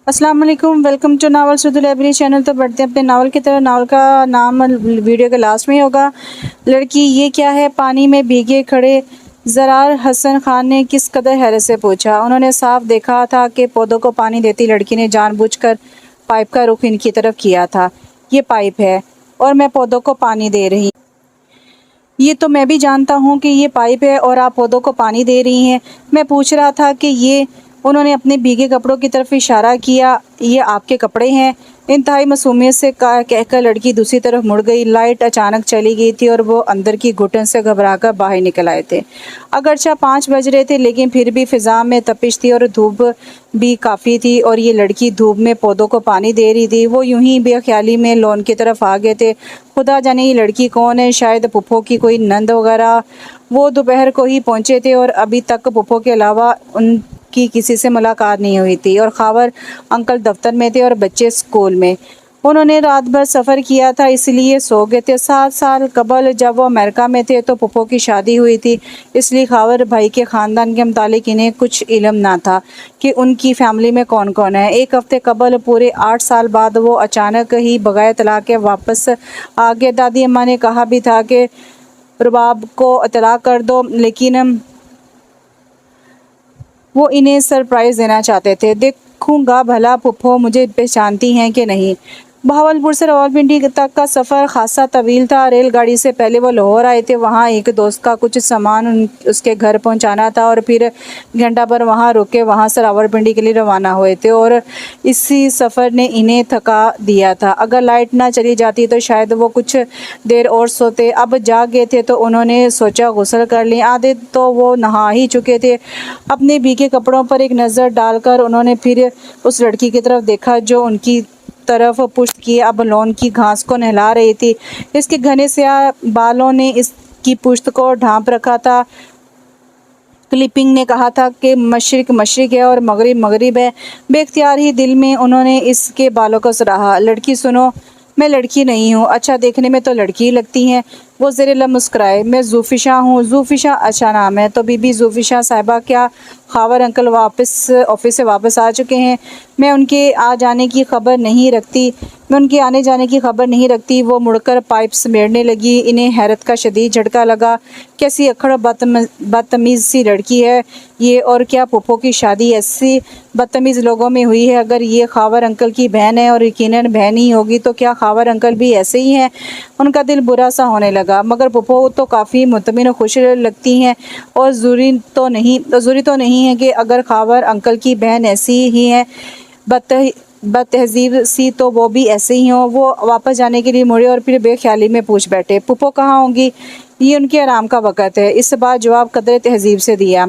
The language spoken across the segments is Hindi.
अस्सलाम वालेकुम, वेलकम टू नावल सुधु लाइब्रेरी चैनल। तो बढ़ते हैं अपने नावल की तरफ। नावल का नाम वीडियो के लास्ट में ही होगा। लड़की ये क्या है पानी में भीगे खड़े ज़रार हसन खान ने किस कदर हैरत से पूछा। उन्होंने साफ देखा था कि पौधों को पानी देती लड़की ने जानबूझकर पाइप का रुख इनकी तरफ किया था। ये पाइप है और मैं पौधों को पानी दे रही। ये तो मैं भी जानता हूँ कि ये पाइप है और आप पौधों को पानी दे रही हैं। मैं पूछ रहा था कि ये, उन्होंने अपने भीगे कपड़ों की तरफ इशारा किया, ये आपके कपड़े हैं। इंतहाई मासूमियत से कहकर लड़की दूसरी तरफ मुड़ गई। लाइट अचानक चली गई थी और वो अंदर की घुटन से घबराकर बाहर निकल आए थे। अगरचा 5 बज रहे थे लेकिन फिर भी फिजा में तपिश थी और धूप भी काफ़ी थी और ये लड़की धूप में पौधों को पानी दे रही थी। वो यूं ही बेख्याली में लॉन की तरफ आ गए थे। खुदा जाने ये लड़की कौन है, शायद पुप्पो की कोई नंद वगैरह। वो दोपहर को ही पहुंचे थे और अभी तक पुप्पो के अलावा उनकी किसी से मुलाकात नहीं हुई थी। और खावर अंकल दफ्तर में थे और बच्चे स्कूल में। उन्होंने रात भर सफ़र किया था इसलिए सो गए थे। 7 साल कबल जब वो अमेरिका में थे तो पुप्पो की शादी हुई थी, इसलिए खावर भाई के ख़ानदान के मुतालिक इन्हें कुछ इल्म ना था कि उनकी फ़ैमिली में कौन कौन है। 1 हफ़्ते कबल पूरे 8 साल बाद वो अचानक ही बगैर तलाक के वापस आ गए। दादी अम्मा ने कहा भी था कि रुबाब को तलाक कर दो, लेकिन वो इन्हें सरप्राइज़ देना चाहते थे। देखूंगा भला पुप्पो मुझे पहचानती हैं कि नहीं। बहावलपुर से रावलपिंडी तक का सफ़र खासा तवील था। रेलगाड़ी से पहले वो लाहौर आए थे। वहाँ एक दोस्त का कुछ सामान उसके घर पहुँचाना था और फिर घंटा भर वहाँ रुके। वहाँ से रावलपिंडी के लिए रवाना हुए थे और इसी सफ़र ने इन्हें थका दिया था। अगर लाइट ना चली जाती तो शायद वो कुछ देर और सोते। अब जाग गए थे तो उन्होंने सोचा गुस्ल कर लें। आधे तो वो नहा ही चुके थे। अपने भीगे कपड़ों पर एक नज़र डालकर उन्होंने फिर उस लड़की की तरफ देखा जो उनकी तरफ पुश्त किए अब लॉन की घास को नहला रही थी। इसके घने स्याह बालों ने इसकी पुश्त को ढांप रखा था। क्लिपिंग ने कहा था कि मशरिक मशरिक है और मगरिब मगरिब है। बेख्तियार ही दिल में उन्होंने इसके बालों को सराहा। लड़की सुनो, मैं लड़की नहीं हूँ। अच्छा, देखने में तो लड़की ही लगती हैं। वो ज़ेरे लब मुस्कुराए। मैं ज़ूफ़िशा हूँ। ज़ूफ़िशा अच्छा नाम है। तो बीबी ज़ूफ़िशा साहिबा, क्या खावर अंकल वापस ऑफिस से वापस आ चुके हैं? मैं उनके आ जाने की खबर नहीं रखती। मैं उनके आने जाने की खबर नहीं रखती। वो मुड़कर पाइप समेटने लगी। इन्हें हैरत का शदीद झटका लगा। कैसी अखड़ बदतमीज़ सी लड़की है ये। और क्या पुप्पो की शादी ऐसी बदतमीज़ लोगों में हुई है? अगर ये खावर अंकल की बहन है और यकीनन बहन ही होगी तो क्या खावर अंकल भी ऐसे ही हैं? उनका दिल बुरा सा होने लगा। मगर पुप्पो तो काफ़ी मुतमिन और खुश लगती हैं और ज़रूरी तो नहीं है कि अगर खावर अंकल की बहन ऐसी ही है बदतहजीब सी तो वो भी ऐसे ही हों। वो वापस जाने के लिए मुड़े और फिर बेख्याली में पूछ बैठे, पुप्पो कहाँ होंगी? ये उनके आराम का वक़्त है। इस बार जवाब कदर तहजीब से दिया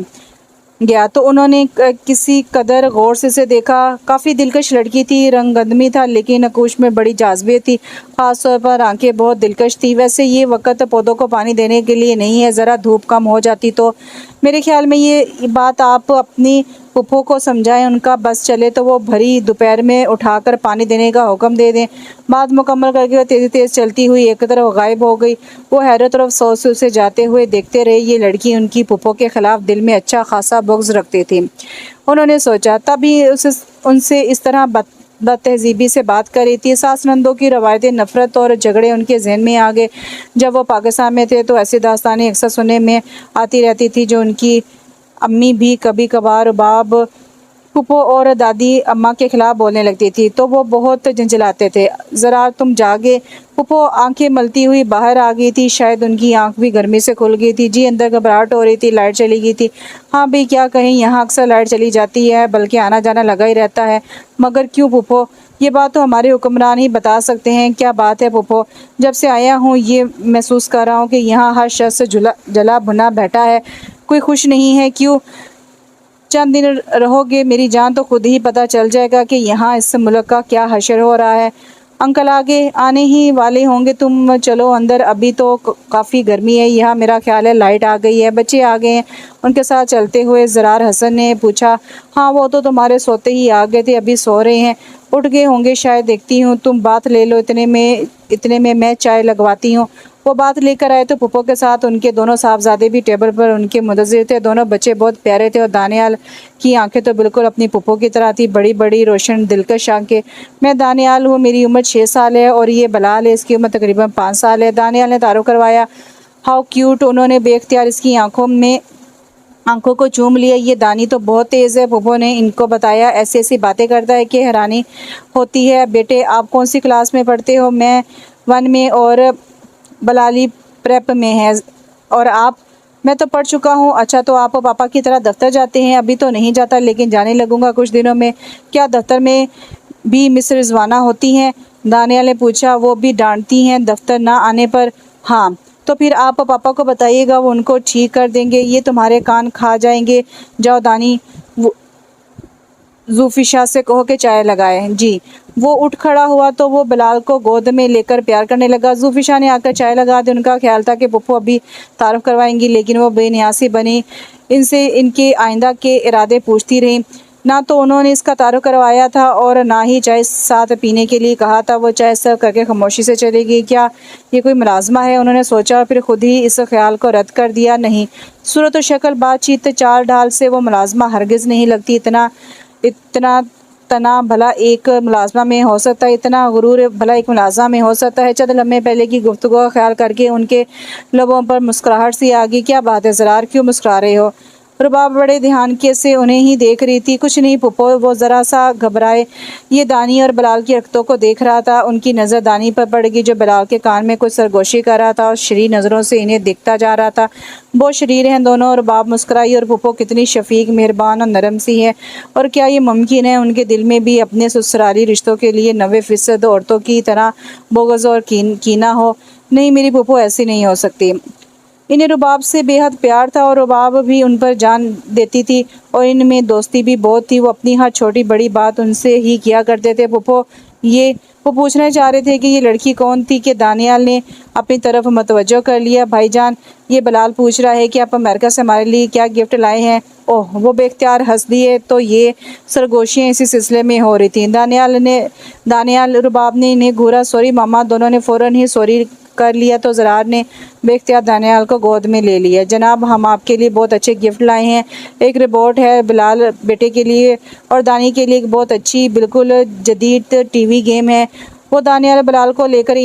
गया तो उन्होंने किसी कदर गौर से इसे देखा। काफ़ी दिलकश लड़की थी। रंग गंदमी था लेकिन नकूश में बड़ी जाज़बियत थी। ख़ास तौर पर आंखें बहुत दिलकश थी। वैसे ये वक्त पौधों को पानी देने के लिए नहीं है। ज़रा धूप कम हो जाती तो। मेरे ख्याल में ये बात आप अपनी पुप्पो को समझाएं। उनका बस चले तो वो भरी दोपहर में उठाकर पानी देने का हुक्म दे दें। बात मुकम्मल करके वो तेज़ी तेज़ चलती हुई एक तरफ गायब हो गई। वो हैरत और अफसोस से उसे जाते हुए देखते रहे। ये लड़की उनकी पुप्पो के ख़िलाफ़ दिल में अच्छा खासा बुग़्ज़ रखती थी, उन्होंने सोचा। तभी उनसे इस तरह बदतहजीबी से बात कर रही थी। सास नंदों की रवायतें, नफ़रत और झगड़े उनके जहन में आ गए। जब वो पाकिस्तान में थे तो ऐसी दास्तानें अक्सर सुनने में आती रहती थी जो उनकी अम्मी भी कभी कभार बाब पुप्पो और दादी अम्मा के खिलाफ बोलने लगती थी तो वो बहुत झंझलाते थे। ज़रा तुम जागे। पुप्पो आंखें मलती हुई बाहर आ गई थी। शायद उनकी आंख भी गर्मी से खुल गई थी। जी, अंदर घबराहट हो रही थी। लाइट चली गई थी। हाँ भाई, क्या कहें, यहाँ अक्सर लाइट चली जाती है, बल्कि आना जाना लगा ही रहता है। मगर क्यों पुप्पो? ये बात तो हमारे हुक्मरान ही बता सकते हैं। क्या बात है पुप्पो? जब से आया हूँ ये महसूस कर रहा हूँ कि यहाँ हर शख्स जला भुना बैठा है, कोई खुश नहीं है। क्यों? चंद दिन रहोगे मेरी जान तो खुद ही पता चल जाएगा कि यहाँ इस मुल्क का क्या हशर हो रहा है। अंकल आगे आने ही वाले होंगे, तुम चलो अंदर, अभी तो काफ़ी गर्मी है यहाँ। मेरा ख्याल है लाइट आ गई है, बच्चे आ गए हैं। उनके साथ चलते हुए ज़रार हसन ने पूछा। हाँ, वो तो तुम्हारे सोते ही आ गए थे, अभी सो रहे हैं। उठ गए होंगे शायद, देखती हूँ तुम बात ले लो, इतने में मैं चाय लगवाती हूँ। वो बात लेकर आए तो पुप्पो के साथ उनके दोनों साहबजादे भी टेबल पर उनके मुंतज़िर थे। दोनों बच्चे बहुत प्यारे थे और दानियाल की आंखें तो बिल्कुल अपनी पुप्पो की तरह थी, बड़ी बड़ी रोशन दिलकश आंखें। मैं दानियाल हूँ, मेरी उम्र 6 साल है और ये बलाल है, इसकी उम्र तकरीबन 5 साल है। दानियाल ने तारुफ करवाया। How cute. उन्होंने बेख्तियार इसकी आंखों को चूम लिया। ये दानी तो बहुत तेज़ है, पुप्पो ने इनको बताया। ऐसी ऐसी बातें करता है कि हैरानी होती है। बेटे आप कौन सी क्लास में पढ़ते हो? मैं 1 में और बलाली प्रेप में है। और आप? मैं तो पढ़ चुका हूँ। अच्छा तो आप पापा की तरह दफ्तर जाते हैं? अभी तो नहीं जाता, लेकिन जाने लगूंगा कुछ दिनों में। क्या दफ्तर में भी मिस रिजवाना होती हैं? दानियाल ने पूछा। वो भी डांटती हैं दफ्तर ना आने पर? हाँ। तो फिर आप पापा को बताइएगा, वो उनको ठीक कर देंगे। ये तुम्हारे कान खा जाएंगे। जाओ दानी, ज़ूफ़िशा से कहो कि चाय लगाए। जी। वो उठ खड़ा हुआ तो वो बिलाल को गोद में लेकर प्यार करने लगा। ज़ूफ़िशा ने आकर चाय लगा दी। उनका ख्याल था कि पुप्पो अभी तारुफ करवाएंगी, लेकिन वो बेनियासी बनी इनसे इनके आइंदा के इरादे पूछती रही। ना तो उन्होंने इसका तारुफ करवाया था और ना ही चाय साथ पीने के लिए कहा था। वो चाय सर्व करके खामोशी से चली गई। क्या ये कोई मुलाजमा है? उन्होंने सोचा और फिर खुद ही इस ख्याल को रद्द कर दिया। नहीं, सूरत व शक्ल, बातचीत, चाल ढाल से वो मुलाजमा हरगिज़ नहीं लगती। इतना तना भला एक मुलाजमा में हो सकता है, इतना गुरूर भला एक मुलाजमा में हो सकता है। चंद लम्हे पहले की गुफ्तगू का ख्याल करके उनके लबों पर मुस्कुराहट सी आ गई। क्या बात है ज़रार, क्यों मुस्कुरा रहे हो? रुबाब बड़े ध्यान के से उन्हें ही देख रही थी। कुछ नहीं पुप्पो, वो ज़रा सा घबराए ये दानी और बिलाल की हरकतों को देख रहा था। उनकी नज़र दानी पर पड़ गई, जो बिलाल के कान में कुछ सरगोशी कर रहा था और शरीर नज़रों से इन्हें दिखता जा रहा था। बहुत शरीर हैं दोनों। रुबाब मुस्कुराई। और पुप्पो कितनी शफीक, मेहरबान और नरम सी है। और क्या ये मुमकिन है उनके दिल में भी अपने ससुराली रिश्तों के लिए 90% औरतों की तरह बोगज़ और कीना हो? नहीं, मेरी पुप्पो ऐसी नहीं हो सकती। इन्हें रुबाब से बेहद प्यार था और रुबाब भी उन पर जान देती थी और इनमें दोस्ती भी बहुत थी। वो अपनी हर छोटी बड़ी बात उनसे ही किया करते थे। वो पूछना चाह रहे थे कि ये लड़की कौन थी कि दानियाल ने अपनी तरफ मतवज्जो कर लिया। भाईजान, ये बलाल पूछ रहा है कि आप अमेरिका से हमारे लिए क्या गिफ्ट लाए हैं। ओह, वो बेख्तियार हंस दिए। तो ये सरगोशियाँ इसी सिलसिले में हो रही थी। दानियाल रुबाब ने इन्हें घूरा। सॉरी मामा। दोनों ने फ़ौरन ही सॉरी कर लिया तो ज़रार ने बेख्तियार दानियाल को गोद में ले लिया। जनाब, हम आपके लिए बहुत अच्छे गिफ्ट लाए हैं। एक रिपोर्ट है बिलाल बेटे के लिए और दानी के लिए एक बहुत अच्छी बिल्कुल जदीद टीवी गेम है। वो दानियाल बिलाल को लेकर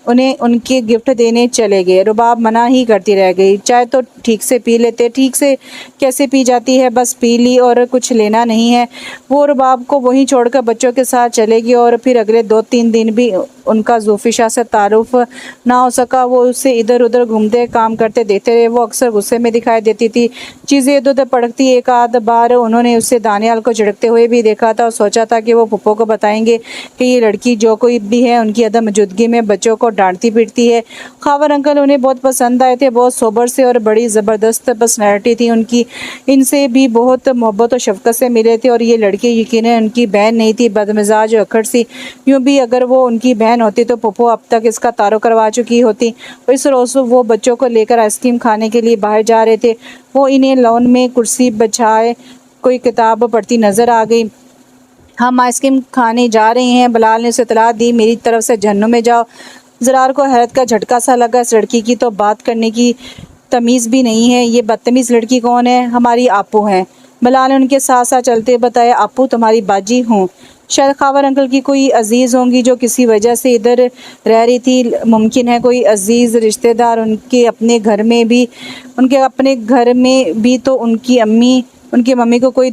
उन्हें उनके गिफ्ट देने चले गए। रुबाब मना ही करती रह गई। चाय तो ठीक से पी लेते। ठीक से कैसे पी जाती है, बस पी ली और कुछ लेना नहीं है। वो रुबाब को वहीं छोड़कर बच्चों के साथ चलेगी और फिर अगले 2-3 दिन भी उनका ज़ूफ़िशा से तारुफ ना हो सका। वो उससे इधर उधर घूमते काम करते देखते रहे। वो अक्सर गुस्से में दिखाई देती थी, चीज़ें इधर उधर पड़कती। एक आध बार उन्होंने उससे दानियाल को झिड़कते हुए भी देखा था और सोचा था कि वो पुप्पो को बताएंगे कि ये लड़की जो कोई भी है उनकी अदम मौजूदगी में बच्चों को डांटती पीटती है। खावर अंकल उन्हें बहुत पसंद आए थे। बहुत सोबर से और बड़ी ज़बरदस्त पर्सनैलिटी थी उनकी। इनसे भी बहुत मोहब्बत और शफकत से मिले थे और ये लड़की यकीनन उनकी बहन नहीं थी, बदमिजाज और अक्खड़ सी। यूँ भी अगर वो उनकी बहन होती तो पुप्पो अब तक इसका तारुफ करवा चुकी होती। इस रोज़ वो बच्चों को लेकर आइसक्रीम खाने के लिए बाहर जा रहे थे। वो इन्हें लॉन में कुर्सी बिछाए कोई किताब पढ़ती नज़र आ गई। हम आइसक्रीम खाने जा रहे हैं, बिलाल ने उसे इत्तला दी। मेरी तरफ से जहन्नुम में जाओ। ज़रार को हैरत का झटका सा लगा। इस लड़की की तो बात करने की तमीज़ भी नहीं है। ये बदतमीज़ लड़की कौन है? हमारी आपू हैं। बिलाल ने उनके साथ साथ चलते बताया। आपू तुम्हारी बाजी हूँ। शायद खावर अंकल की कोई अजीज़ होंगी जो किसी वजह से इधर रह रही थी। मुमकिन है कोई अजीज़ रिश्तेदार उनके अपने घर में भी तो उनकी मम्मी को कोई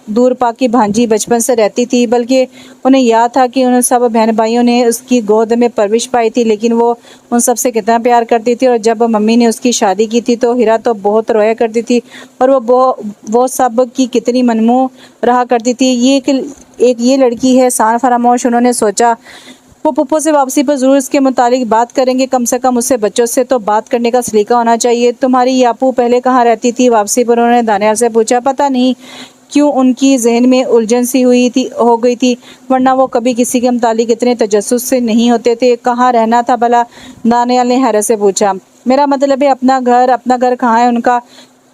दूर पाकी भांजी बचपन से रहती थी। बल्कि उन्हें याद था कि उन सब बहन भाइयों ने उसकी गोद में परवरिश पाई थी, लेकिन वो उन सब से कितना प्यार करती थी। और जब मम्मी ने उसकी शादी की थी तो हीरा तो बहुत रोया करती थी और वो सब की कितनी मनमोह रहा करती थी। ये लड़की है सान फरामोश, उन्होंने सोचा। वो पुप्पो से वापसी पर ज़रूर इसके मुतालिक बात करेंगे। कम से कम उससे बच्चों से तो बात करने का सलीका होना चाहिए। तुम्हारी यापू पहले कहाँ रहती थी? वापसी पर उन्होंने दानियाल से पूछा। पता नहीं क्यों उनकी जहन में उलझन सी हो गई थी, वरना वो कभी किसी के मुतालिक इतने तजस्सुस से नहीं होते थे। कहाँ रहना था भला? दानियाल ने हैरत से पूछा। मेरा मतलब है अपना घर कहाँ है उनका?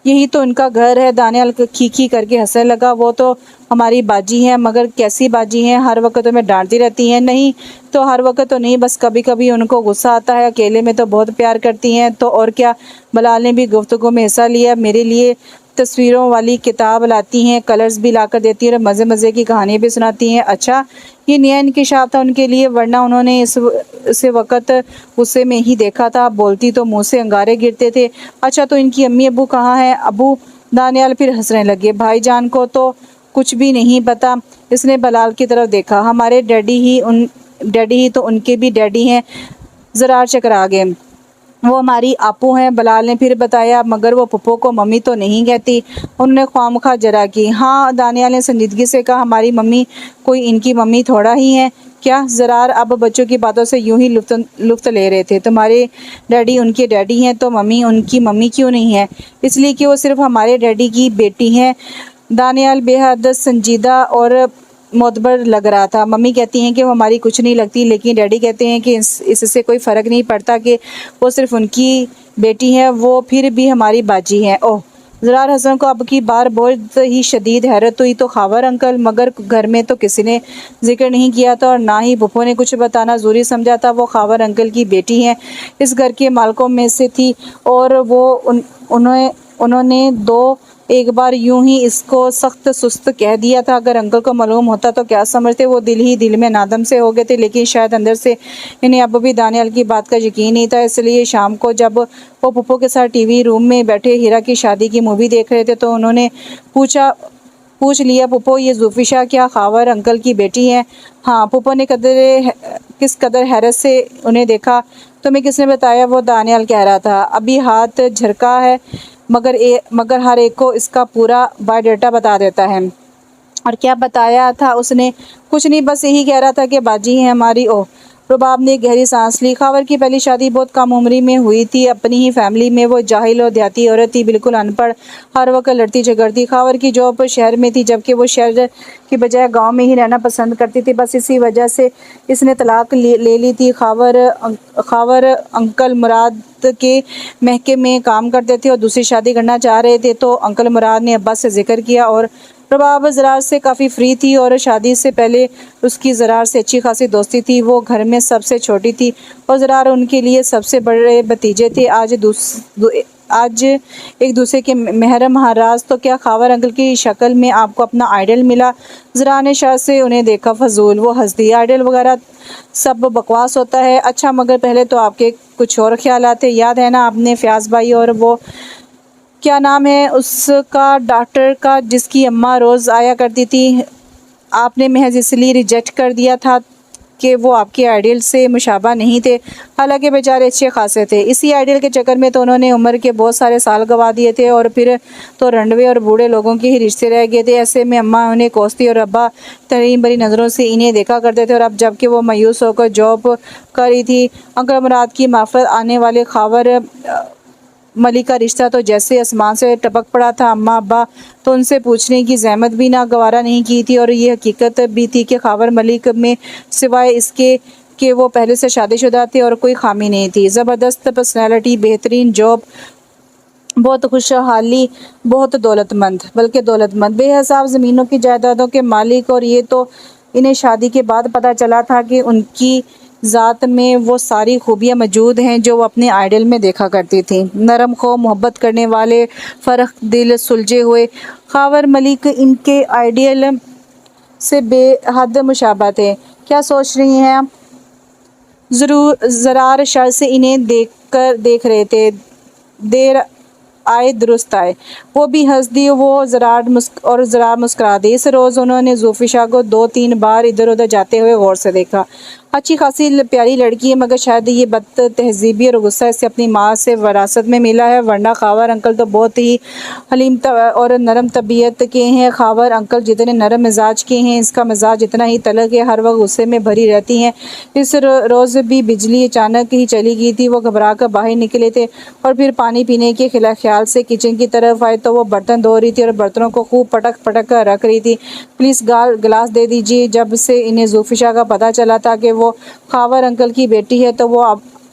यही तो उनका घर है। दानियाल खी करके हंसने लगा। वो तो हमारी बाजी हैं, मगर कैसी बाजी हैं? हर वक्त तो मैं डांटती रहती हैं। नहीं तो हर वक्त तो नहीं, बस कभी कभी उनको गुस्सा आता है। अकेले में तो बहुत प्यार करती हैं। तो और क्या। बलाल ने भी गुफ्तगू में हिस्सा लिया। मेरे लिए तस्वीरों वाली किताब लाती हैं, कलर्स भी लाकर देती हैं और मज़े मज़े की कहानियाँ भी सुनाती हैं। अच्छा, ये नया इंकिशाफ था उनके लिए, वरना उन्होंने इस वक्त गुस्से में ही देखा था। बोलती तो मुंह से अंगारे गिरते थे। अच्छा, तो इनकी अम्मी अबू कहाँ हैं? अबू? दानियाल फिर हंसने लगे। भाईजान को तो कुछ भी नहीं पता। इसने बलाल की तरफ देखा। हमारे डैडी ही तो उनके भी डैडी हैं। ज़रा चकरा गए। वो हमारी आपू हैं, बलाल ने फिर बताया। मगर वो पप्पो को मम्मी तो नहीं कहती। उन्होंने ख्वामखा जरा की। हाँ, दानियाल ने संजीदगी से कहा, हमारी मम्मी कोई इनकी मम्मी थोड़ा ही है क्या? ज़रार अब बच्चों की बातों से यूं ही लुफ्त ले रहे थे। तुम्हारे डैडी उनके डैडी हैं तो मम्मी उनकी मम्मी क्यों नहीं है? इसलिए कि वो सिर्फ हमारे डैडी की बेटी हैं। दानियाल बेहद संजीदा और मोतबर लग रहा था। मम्मी कहती हैं कि वो हमारी कुछ नहीं लगती, लेकिन डैडी कहते हैं कि इससे कोई फ़र्क नहीं पड़ता, कि वो सिर्फ उनकी बेटी है, वो फिर भी हमारी बाजी है। ओह! ज़रार हसन को अब की बार बहुत ही शदीद हैरत हुई। तो खावर अंकल? मगर घर में तो किसी ने जिक्र नहीं किया था और ना ही बुप्पो ने कुछ बताना ज़रूरी समझा था। वो खावर अंकल की बेटी हैं, इस घर के मालिकों में से थी, और वो उन्होंने एक बार यूं ही इसको सख्त सुस्त कह दिया था। अगर अंकल को मालूम होता तो क्या समझते? वो दिल ही दिल में नादम से हो गए थे, लेकिन शायद अंदर से इन्हें अब भी दानियाल की बात का यकीन नहीं था। इसलिए शाम को जब वो पुप्पो के साथ टीवी रूम में बैठे हीरा की शादी की मूवी देख रहे थे, तो उन्होंने पूछ लिया, पुप्पो ये ज़ुल्फ़िशा क्या खावर अंकल की बेटी है? हाँ। पुप्पो ने किस कदर हैरत से उन्हें देखा। तुम्हें किसने बताया? वो दानियाल कह रहा था। अभी हाथ झरका है, मगर हर एक को इसका पूरा बायोडाटा बता देता है। और क्या बताया था उसने? कुछ नहीं, बस यही कह रहा था कि बाजी है हमारी। ओह! रुबाब ने गहरी सांस ली। खावर की पहली शादी बहुत कम उम्री में हुई थी। अपनी ही फैमिली में वो जाहिल और देहाती औरत थी, बिल्कुल अनपढ़, हर वक्त लड़ती झगड़ती। खावर की जॉब शहर में थी, जबकि वो शहर की बजाय गांव में ही रहना पसंद करती थी। बस इसी वजह से इसने तलाक ले ली थी। खावर अंकल मुराद के महके में काम करते थे और दूसरी शादी करना चाह रहे थे। तो अंकल मुराद ने अब्बास से जिक्र किया, और रबाब ज़रार से काफ़ी फ्री थी और शादी से पहले उसकी ज़रार से अच्छी खासी दोस्ती थी। वो घर में सबसे छोटी थी और ज़रार उनके लिए सबसे बड़े भतीजे थे। आज एक दूसरे के महरम हराज। तो क्या खावर अंकल की शक्ल में आपको अपना आइडल मिला? ज़रार ने शाह से उन्हें देखा। फजूल, वो हंस दी। आइडल वगैरह सब बकवास होता है। अच्छा, मगर पहले तो आपके कुछ और ख्याल आते। याद है ना आपने फयाज भाई और वो क्या नाम है उसका, डॉक्टर का, जिसकी अम्मा रोज़ आया करती थी? आपने महज इसलिए रिजेक्ट कर दिया था कि वो आपके आइडियल से मुशाबा नहीं थे। हालांकि बेचारे अच्छे खासे थे। इसी आइडियल के चक्कर में तो उन्होंने उम्र के बहुत सारे साल गंवा दिए थे, और फिर तो रंडवे और बूढ़े लोगों के ही रिश्ते रह गए थे। ऐसे में अम्मा उन्हें कोसती और अब्बा तरीम बड़ी नज़रों से इन्हें देखा करते थे। और अब जबकि वो मायूस होकर जॉब कर रही थी, अंकल मुराद की मार्फत आने वाले खावर मलिक का रिश्ता तो जैसे आसमान से टपक पड़ा था। अम्मा अब्बा तो उनसे पूछने की जहमत भी ना गवारा नहीं की थी, और ये हकीकत भी थी कि खावर मलिक में सिवाय इसके कि वो पहले से शादीशुदा थे और कोई खामी नहीं थी। ज़बरदस्त पर्सनैलिटी, बेहतरीन जॉब, बहुत खुशहाली, बहुत दौलतमंद, बल्कि दौलतमंद, बेहिसाब ज़मीनों की जायदादों के मालिक। और ये तो इन्हें शादी के बाद पता चला था कि उनकी ज़ात में वो सारी खूबियाँ मौजूद हैं जो वो अपने आइडल में देखा करती थी। नरम खो, मोहब्बत करने वाले, फ़र्क दिल, सुलझे हुए। खावर मलिक इनके आइडियल से बेहद मुशाबा थे। क्या सोच रही हैं आप? ज़रार शर से इन्हें देख रहे थे। देर आए दुरुस्त आए। वो भी हंस दी। ज़रार मुस्कुरा दी। इस रोज़ उन्होंने ज़ुल्फ़िशा को 2-3 बार इधर उधर जाते हुए गौर से देखा। अच्छी खासी प्यारी लड़की है, मगर शायद ये बद तहजीबी और गुस्सा इसे अपनी माँ से विरासत में मिला है, वरना खावर अंकल तो बहुत ही हलीम और नरम तबीयत के हैं। खावर अंकल जितने नरम मिजाज के हैं, इसका मिजाज इतना ही तलख है, हर वक्त गुस्से में भरी रहती हैं। इस रोज़ भी बिजली अचानक ही चली गई थी। वो घबरा कर बाहर निकले थे और फिर पानी पीने के ख्याल से किचन की तरफ आए तो वो बर्तन धो रही थी और बर्तनों को खूब पटक पटक कर रख रही थी। प्लीज़ गिलास दे दीजिए। जब से इन्हें ज़ुल्फ़िशा का पता चला था कि वो खावर अंकल की बेटी है, तो वो